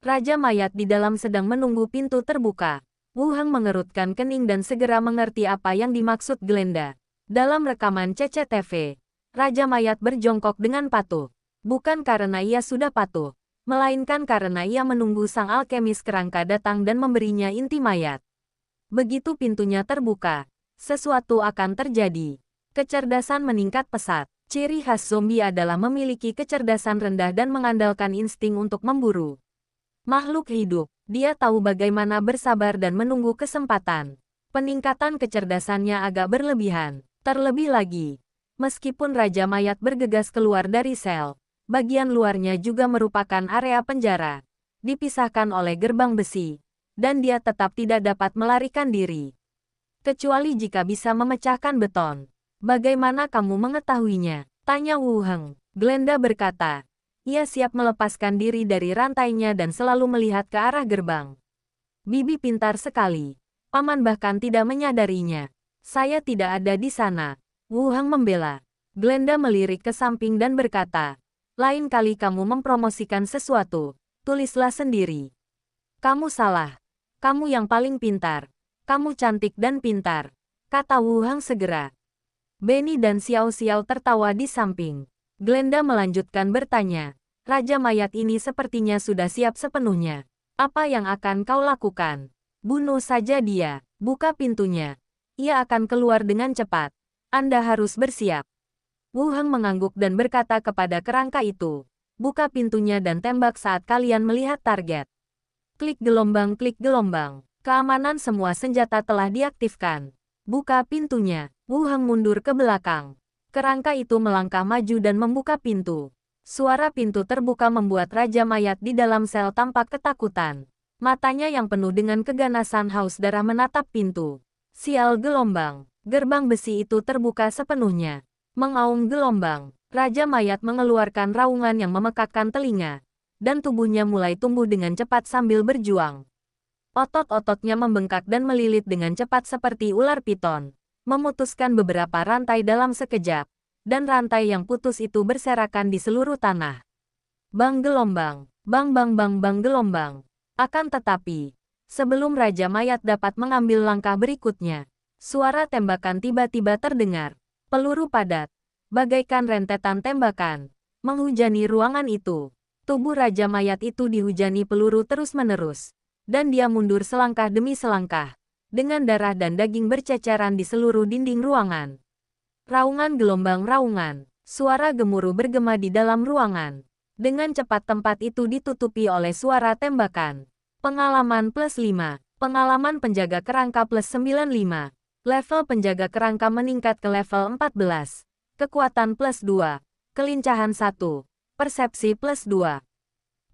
Raja Mayat di dalam sedang menunggu pintu terbuka. Wu Heng mengerutkan kening dan segera mengerti apa yang dimaksud Glenda. Dalam rekaman CCTV, Raja Mayat berjongkok dengan patuh. Bukan karena ia sudah patuh, melainkan karena ia menunggu sang alkemis kerangka datang dan memberinya inti mayat. Begitu pintunya terbuka, sesuatu akan terjadi. Kecerdasan meningkat pesat. Ciri khas zombie adalah memiliki kecerdasan rendah dan mengandalkan insting untuk memburu. Makhluk hidup, dia tahu bagaimana bersabar dan menunggu kesempatan. Peningkatan kecerdasannya agak berlebihan. Terlebih lagi, meskipun Raja Mayat bergegas keluar dari sel, bagian luarnya juga merupakan area penjara, dipisahkan oleh gerbang besi, dan dia tetap tidak dapat melarikan diri. Kecuali jika bisa memecahkan beton. Bagaimana kamu mengetahuinya? Tanya Wu Heng. Glenda berkata, ia siap melepaskan diri dari rantainya dan selalu melihat ke arah gerbang. Bibi pintar sekali. Paman bahkan tidak menyadarinya. Saya tidak ada di sana. Wu Heng membela. Glenda melirik ke samping dan berkata, lain kali kamu mempromosikan sesuatu, tulislah sendiri. Kamu salah. Kamu yang paling pintar. Kamu cantik dan pintar, kata Wu Heng segera. Benny dan Xiao Xiao tertawa di samping. Glenda melanjutkan bertanya, Raja Mayat ini sepertinya sudah siap sepenuhnya. Apa yang akan kau lakukan? Bunuh saja dia, buka pintunya. Ia akan keluar dengan cepat. Anda harus bersiap. Wu Heng mengangguk dan berkata kepada kerangka itu, buka pintunya dan tembak saat kalian melihat target. Klik gelombang, klik gelombang. Keamanan semua senjata telah diaktifkan. Buka pintunya. Wu Heng mundur ke belakang. Kerangka itu melangkah maju dan membuka pintu. Suara pintu terbuka membuat Raja Mayat di dalam sel tampak ketakutan. Matanya yang penuh dengan keganasan haus darah menatap pintu. Sial gelombang. Gerbang besi itu terbuka sepenuhnya. Mengaum gelombang. Raja Mayat mengeluarkan raungan yang memekakkan telinga. Dan tubuhnya mulai tumbuh dengan cepat sambil berjuang. Otot-ototnya membengkak dan melilit dengan cepat seperti ular piton. Memutuskan beberapa rantai dalam sekejap, dan rantai yang putus itu berserakan di seluruh tanah. Bang gelombang, bang bang bang bang gelombang. Akan tetapi, sebelum Raja Mayat dapat mengambil langkah berikutnya, suara tembakan tiba-tiba terdengar. Peluru padat, bagaikan rentetan tembakan, menghujani ruangan itu. Tubuh Raja Mayat itu dihujani peluru terus-menerus, dan dia mundur selangkah demi selangkah. Dengan darah dan daging berceceran di seluruh dinding ruangan. Raungan gelombang raungan, suara gemuruh bergema di dalam ruangan. Dengan cepat tempat itu ditutupi oleh suara tembakan. Pengalaman plus 5, pengalaman penjaga kerangka plus 95. Level penjaga kerangka meningkat ke level 14. Kekuatan plus 2, kelincahan 1, persepsi plus 2.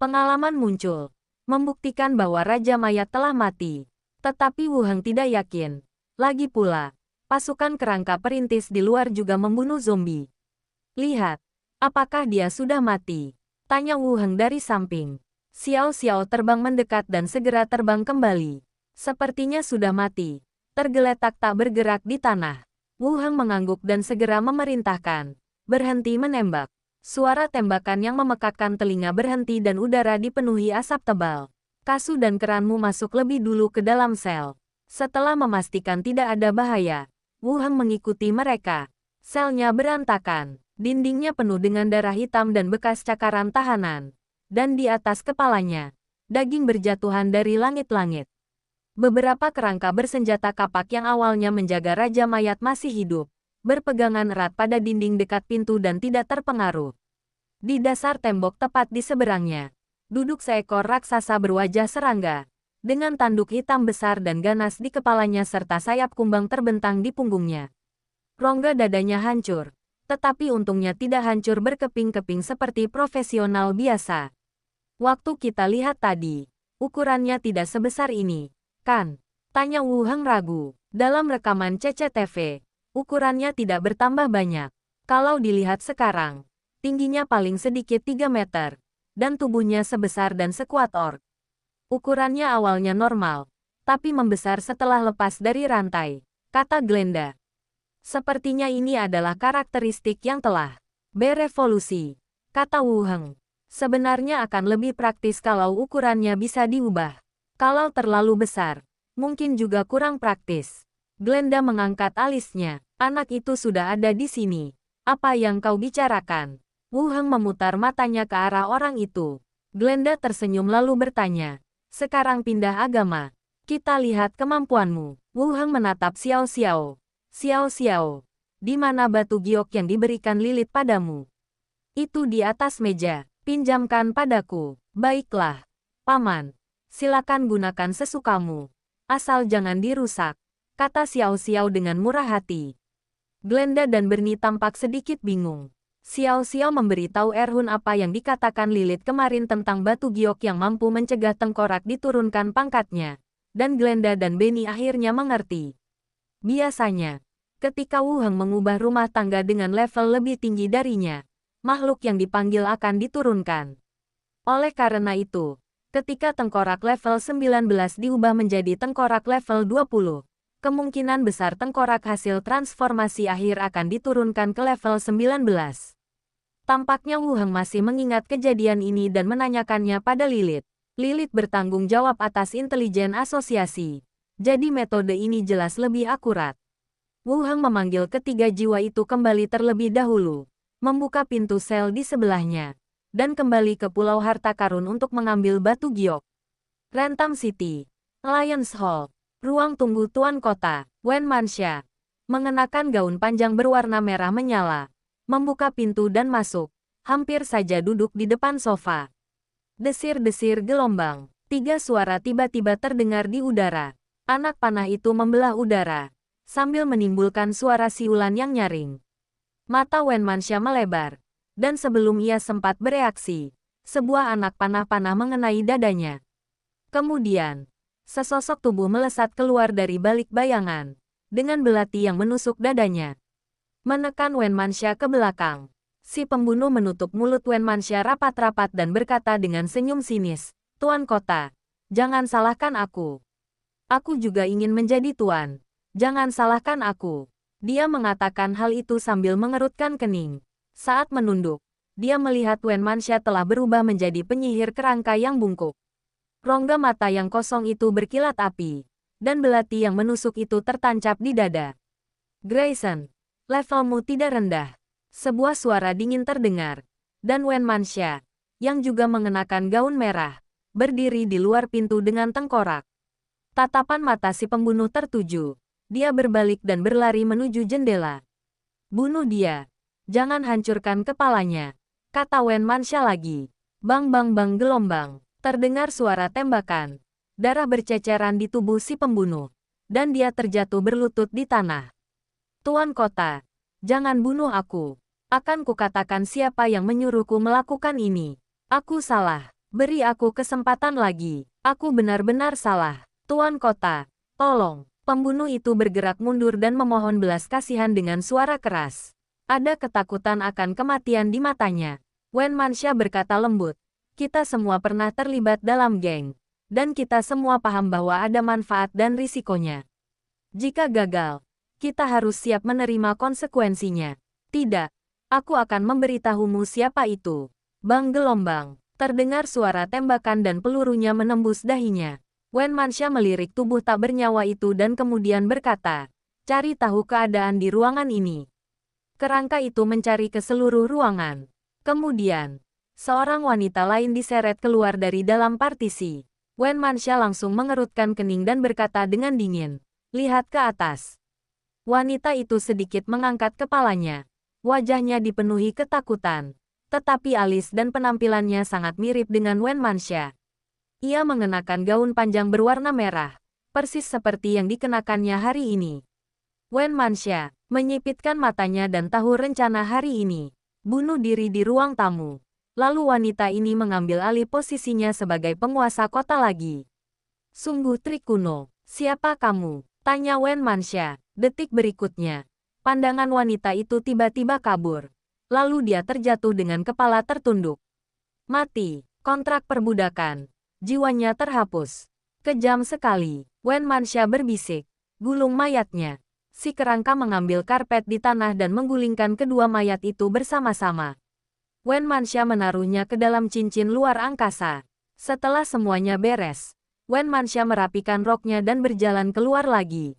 Pengalaman muncul, membuktikan bahwa Raja Mayat telah mati. Tetapi Wu Heng tidak yakin. Lagi pula, pasukan kerangka perintis di luar juga membunuh zombie. Lihat, apakah dia sudah mati? Tanya Wu Heng dari samping. Xiao Xiao terbang mendekat dan segera terbang kembali. Sepertinya sudah mati. Tergeletak tak bergerak di tanah. Wu Heng mengangguk dan segera memerintahkan. Berhenti menembak. Suara tembakan yang memekakkan telinga berhenti dan udara dipenuhi asap tebal. Kasu dan keranmu masuk lebih dulu ke dalam sel. Setelah memastikan tidak ada bahaya, Wu Heng mengikuti mereka. Selnya berantakan. Dindingnya penuh dengan darah hitam dan bekas cakaran tahanan. Dan di atas kepalanya, daging berjatuhan dari langit-langit. Beberapa kerangka bersenjata kapak yang awalnya menjaga Raja Mayat masih hidup, berpegangan erat pada dinding dekat pintu dan tidak terpengaruh. Di dasar tembok tepat di seberangnya, duduk seekor raksasa berwajah serangga, dengan tanduk hitam besar dan ganas di kepalanya serta sayap kumbang terbentang di punggungnya. Rongga dadanya hancur, tetapi untungnya tidak hancur berkeping-keping seperti profesional biasa. Waktu kita lihat tadi, ukurannya tidak sebesar ini, kan? Tanya Wu Heng ragu. Dalam rekaman CCTV, ukurannya tidak bertambah banyak. Kalau dilihat sekarang, tingginya paling sedikit 3 meter. Dan tubuhnya sebesar dan sekuat ork. Ukurannya awalnya normal, tapi membesar setelah lepas dari rantai, kata Glenda. Sepertinya ini adalah karakteristik yang telah berevolusi, kata Wu Heng. Sebenarnya akan lebih praktis kalau ukurannya bisa diubah. Kalau terlalu besar, Mungkin juga kurang praktis. Glenda mengangkat alisnya. Anak itu sudah ada di sini. Apa yang kau bicarakan? Wu Heng memutar matanya ke arah orang itu. Glenda tersenyum lalu bertanya. Sekarang pindah agama. Kita lihat kemampuanmu. Wu Heng menatap Xiao Xiao. Xiao Xiao. Di mana batu giok yang diberikan Lilith padamu? Itu di atas meja. Pinjamkan padaku. Baiklah. Paman. Silakan gunakan sesukamu. Asal jangan dirusak. Kata Xiao Xiao dengan murah hati. Glenda dan Bernie tampak sedikit bingung. Xiao Xiao memberitahu Erhun apa yang dikatakan Lilith kemarin tentang batu giok yang mampu mencegah tengkorak diturunkan pangkatnya. Dan Glenda dan Bernie akhirnya mengerti. Biasanya, ketika Wu Heng mengubah rumah tangga dengan level lebih tinggi darinya, makhluk yang dipanggil akan diturunkan. Oleh karena itu, ketika tengkorak level 19 diubah menjadi tengkorak level 20, kemungkinan besar tengkorak hasil transformasi akhir akan diturunkan ke level 19. Tampaknya Wu Heng masih mengingat kejadian ini dan menanyakannya pada Lilith. Lilith bertanggung jawab atas intelijen asosiasi. Jadi metode ini jelas lebih akurat. Wu Heng memanggil ketiga jiwa itu kembali terlebih dahulu, membuka pintu sel di sebelahnya, dan kembali ke Pulau Harta Karun untuk mengambil batu giok. Rentam City, Lions Hall, ruang tunggu Tuan Kota, Wen Manxia, mengenakan gaun panjang berwarna merah menyala, membuka pintu dan masuk, hampir saja duduk di depan sofa. Desir-desir gelombang, 3 suara tiba-tiba terdengar di udara. Anak panah itu membelah udara, sambil menimbulkan suara siulan yang nyaring. Mata Wen Manxia melebar, dan sebelum ia sempat bereaksi, sebuah anak panah-panah mengenai dadanya. Kemudian, sesosok tubuh melesat keluar dari balik bayangan, dengan belati yang menusuk dadanya. Menekan Wen Manxia ke belakang, si pembunuh menutup mulut Wen Manxia rapat-rapat dan berkata dengan senyum sinis, "Tuan Kota, jangan salahkan aku. Aku juga ingin menjadi tuan. Jangan salahkan aku." Dia mengatakan hal itu sambil mengerutkan kening. Saat menunduk, dia melihat Wen Manxia telah berubah menjadi penyihir kerangka yang bungkuk. Rongga mata yang kosong itu berkilat api, dan belati yang menusuk itu tertancap di dada. "Grayson, levelmu tidak rendah." Sebuah suara dingin terdengar, dan Wen Manxia, yang juga mengenakan gaun merah, berdiri di luar pintu dengan tengkorak. Tatapan mata si pembunuh tertuju. Dia berbalik dan berlari menuju jendela. "Bunuh dia. Jangan hancurkan kepalanya," kata Wen Manxia lagi. Bang bang bang gelombang. Terdengar suara tembakan. Darah berceceran di tubuh si pembunuh. Dan dia terjatuh berlutut di tanah. "Tuan Kota, jangan bunuh aku. Akan kukatakan siapa yang menyuruhku melakukan ini. Aku salah. Beri aku kesempatan lagi. Aku benar-benar salah. Tuan Kota, tolong." Pembunuh itu bergerak mundur dan memohon belas kasihan dengan suara keras. Ada ketakutan akan kematian di matanya. Wen Manxia berkata lembut, "Kita semua pernah terlibat dalam geng. Dan kita semua paham bahwa ada manfaat dan risikonya. Jika gagal, kita harus siap menerima konsekuensinya. Tidak, aku akan memberitahumu siapa itu." Bang gelombang. Terdengar suara tembakan dan pelurunya menembus dahinya. Wen Manxia melirik tubuh tak bernyawa itu dan kemudian berkata, "Cari tahu keadaan di ruangan ini." Kerangka itu mencari ke seluruh ruangan. Kemudian, seorang wanita lain diseret keluar dari dalam partisi. Wen Manxia langsung mengerutkan kening dan berkata dengan dingin, "Lihat ke atas." Wanita itu sedikit mengangkat kepalanya. Wajahnya dipenuhi ketakutan. Tetapi alis dan penampilannya sangat mirip dengan Wen Manxia. Ia mengenakan gaun panjang berwarna merah, persis seperti yang dikenakannya hari ini. Wen Manxia menyipitkan matanya dan tahu rencana hari ini. Bunuh diri di ruang tamu. Lalu wanita ini mengambil alih posisinya sebagai penguasa kota lagi. "Sungguh trik kuno. Siapa kamu?" tanya Wen Manxia. Detik berikutnya, pandangan wanita itu tiba-tiba kabur. Lalu dia terjatuh dengan kepala tertunduk. Mati. Kontrak perbudakan. Jiwanya terhapus. Kejam sekali. Wen Manxia berbisik. Gulung mayatnya. Si kerangka mengambil karpet di tanah dan menggulingkan kedua mayat itu bersama-sama. Wen Manxia menaruhnya ke dalam cincin luar angkasa. Setelah semuanya beres, Wen Manxia merapikan roknya dan berjalan keluar lagi.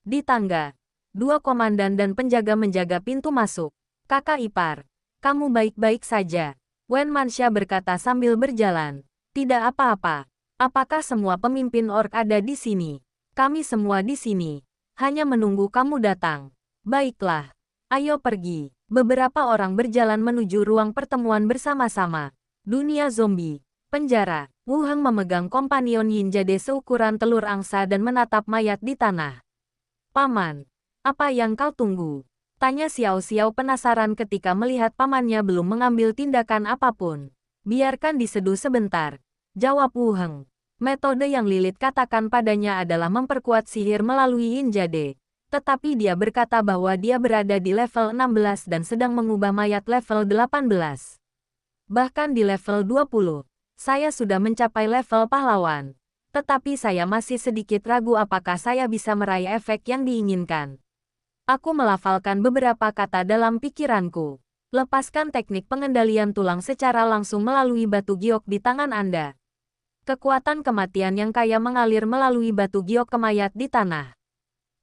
Di tangga, dua komandan dan penjaga menjaga pintu masuk. Kakak ipar, kamu baik-baik saja. Wen Manxia berkata sambil berjalan. Tidak apa-apa. Apakah semua pemimpin orc ada di sini? Kami semua di sini. Hanya menunggu kamu datang. Baiklah. Ayo pergi. Beberapa orang berjalan menuju ruang pertemuan bersama-sama. Dunia zombie. Penjara. Wu Heng memegang kompanion Yin Jade seukuran telur angsa dan menatap mayat di tanah. Paman, apa yang kau tunggu? Tanya Xiao Xiao penasaran ketika melihat pamannya belum mengambil tindakan apapun. Biarkan diseduh sebentar. Jawab Wu Heng. Metode yang Lilith katakan padanya adalah memperkuat sihir melalui Yin Jade. Tetapi dia berkata bahwa dia berada di level 16 dan sedang mengubah mayat level 18. Bahkan di level 20. Saya sudah mencapai level pahlawan. Tetapi saya masih sedikit ragu apakah saya bisa meraih efek yang diinginkan. Aku melafalkan beberapa kata dalam pikiranku. Lepaskan teknik pengendalian tulang secara langsung melalui batu giok di tangan Anda. Kekuatan kematian yang kaya mengalir melalui batu giok ke mayat di tanah.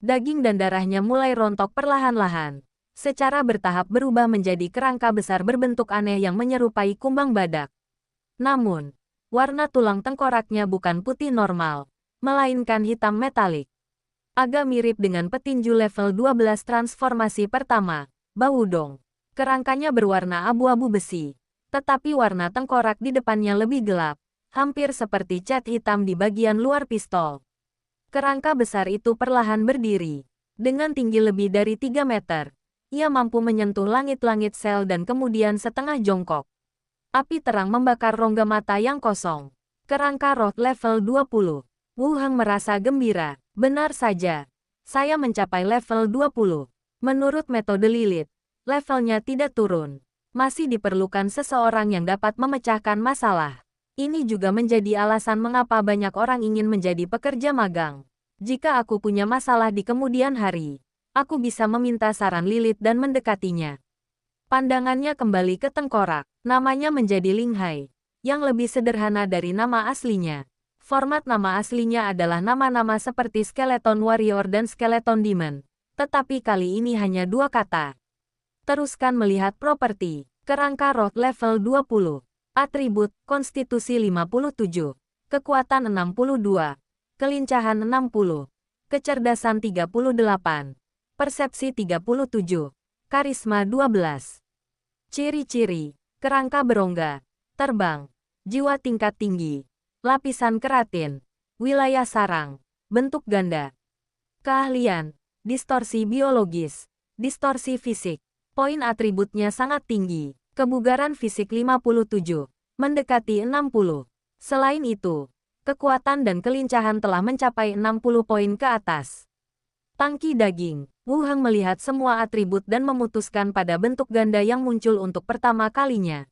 Daging dan darahnya mulai rontok perlahan-lahan. Secara bertahap berubah menjadi kerangka besar berbentuk aneh yang menyerupai kumbang badak. Namun, warna tulang tengkoraknya bukan putih normal, melainkan hitam metalik. Agak mirip dengan petinju level 12 transformasi pertama, Bawudong. Kerangkanya berwarna abu-abu besi, tetapi warna tengkorak di depannya lebih gelap, hampir seperti cat hitam di bagian luar pistol. Kerangka besar itu perlahan berdiri. Dengan tinggi lebih dari 3 meter, ia mampu menyentuh langit-langit sel dan kemudian setengah jongkok. Api terang membakar rongga mata yang kosong. Kerangka roh level 20. Wu Heng merasa gembira. Benar saja. Saya mencapai level 20. Menurut metode Lilith, levelnya tidak turun. Masih diperlukan seseorang yang dapat memecahkan masalah. Ini juga menjadi alasan mengapa banyak orang ingin menjadi pekerja magang. Jika aku punya masalah di kemudian hari, aku bisa meminta saran Lilith dan mendekatinya. Pandangannya kembali ke tengkorak. Namanya menjadi Ling Hai, yang lebih sederhana dari nama aslinya. Format nama aslinya adalah nama-nama seperti Skeleton Warrior dan Skeleton Demon. Tetapi kali ini hanya 2 kata. Teruskan melihat properti. Kerangka roh level 20. Atribut, konstitusi 57. Kekuatan 62. Kelincahan 60. Kecerdasan 38. Persepsi 37. Karisma 12. Ciri-ciri. Kerangka berongga. Terbang. Jiwa tingkat tinggi. Lapisan keratin. Wilayah sarang. Bentuk ganda. Keahlian. Distorsi biologis. Distorsi fisik. Poin atributnya sangat tinggi. Kebugaran fisik 57. Mendekati 60. Selain itu, kekuatan dan kelincahan telah mencapai 60 poin ke atas. Tangki daging. Wu Heng melihat semua atribut dan memutuskan pada bentuk ganda yang muncul untuk pertama kalinya.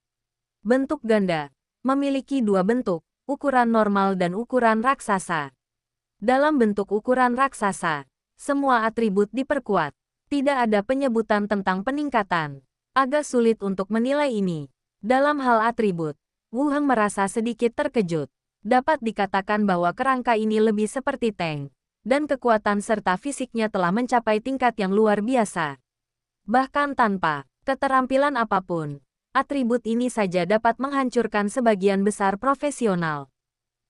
Bentuk ganda memiliki 2 bentuk, ukuran normal dan ukuran raksasa. Dalam bentuk ukuran raksasa, semua atribut diperkuat. Tidak ada penyebutan tentang peningkatan. Agak sulit untuk menilai ini. Dalam hal atribut, Wu Heng merasa sedikit terkejut. Dapat dikatakan bahwa kerangka ini lebih seperti tank, dan kekuatan serta fisiknya telah mencapai tingkat yang luar biasa. Bahkan tanpa keterampilan apapun, atribut ini saja dapat menghancurkan sebagian besar profesional.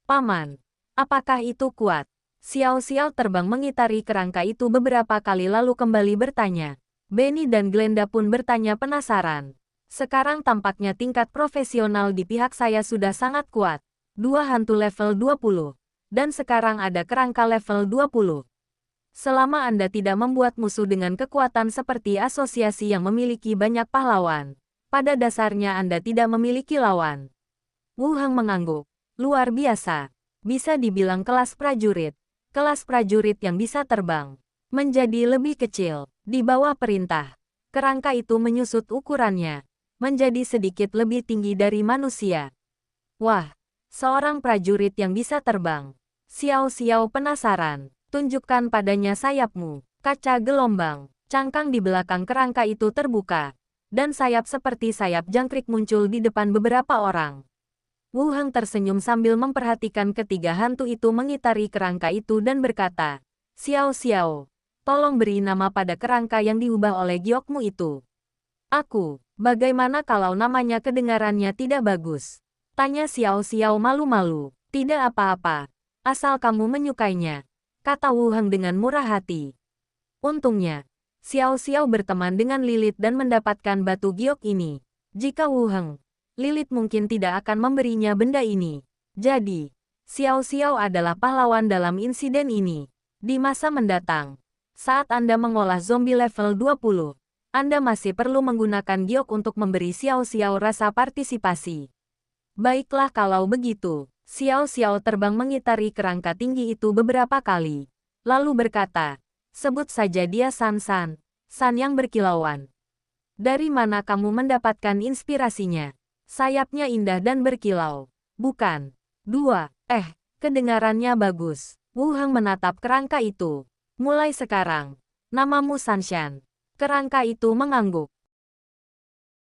Paman, apakah itu kuat? Xiao Xiao terbang mengitari kerangka itu beberapa kali lalu kembali bertanya. Benny dan Glenda pun bertanya penasaran. Sekarang tampaknya tingkat profesional di pihak saya sudah sangat kuat. 2 hantu level 20. Dan sekarang ada kerangka level 20. Selama Anda tidak membuat musuh dengan kekuatan seperti asosiasi yang memiliki banyak pahlawan, pada dasarnya Anda tidak memiliki lawan. Wu Heng mengangguk. Luar biasa. Bisa dibilang kelas prajurit. Kelas prajurit yang bisa terbang. Menjadi lebih kecil. Di bawah perintah. Kerangka itu menyusut ukurannya. Menjadi sedikit lebih tinggi dari manusia. Wah, seorang prajurit yang bisa terbang. Xiao Xiao penasaran. Tunjukkan padanya sayapmu. Kaca gelombang. Cangkang di belakang kerangka itu terbuka. Dan sayap seperti sayap jangkrik muncul di depan beberapa orang. Wu Heng tersenyum sambil memperhatikan ketiga hantu itu mengitari kerangka itu dan berkata, Xiao Xiao, tolong beri nama pada kerangka yang diubah oleh giokmu itu. Aku, bagaimana kalau namanya kedengarannya tidak bagus? Tanya Xiao Xiao malu-malu. Tidak apa-apa, asal kamu menyukainya, kata Wu Heng dengan murah hati. Untungnya, Xiao Xiao berteman dengan Lilith dan mendapatkan batu giok ini. Jika Wu Heng, Lilith mungkin tidak akan memberinya benda ini. Jadi, Xiao Xiao adalah pahlawan dalam insiden ini. Di masa mendatang, saat Anda mengolah zombie level 20, Anda masih perlu menggunakan giok untuk memberi Xiao Xiao rasa partisipasi. Baiklah kalau begitu. Xiao Xiao terbang mengitari kerangka tinggi itu beberapa kali. Lalu berkata, sebut saja dia San San, San yang berkilauan. Dari mana kamu mendapatkan inspirasinya? Sayapnya indah dan berkilau. Bukan. 2. Kedengarannya bagus. Wu Heng menatap kerangka itu. Mulai sekarang, namamu Sanshan. Kerangka itu mengangguk.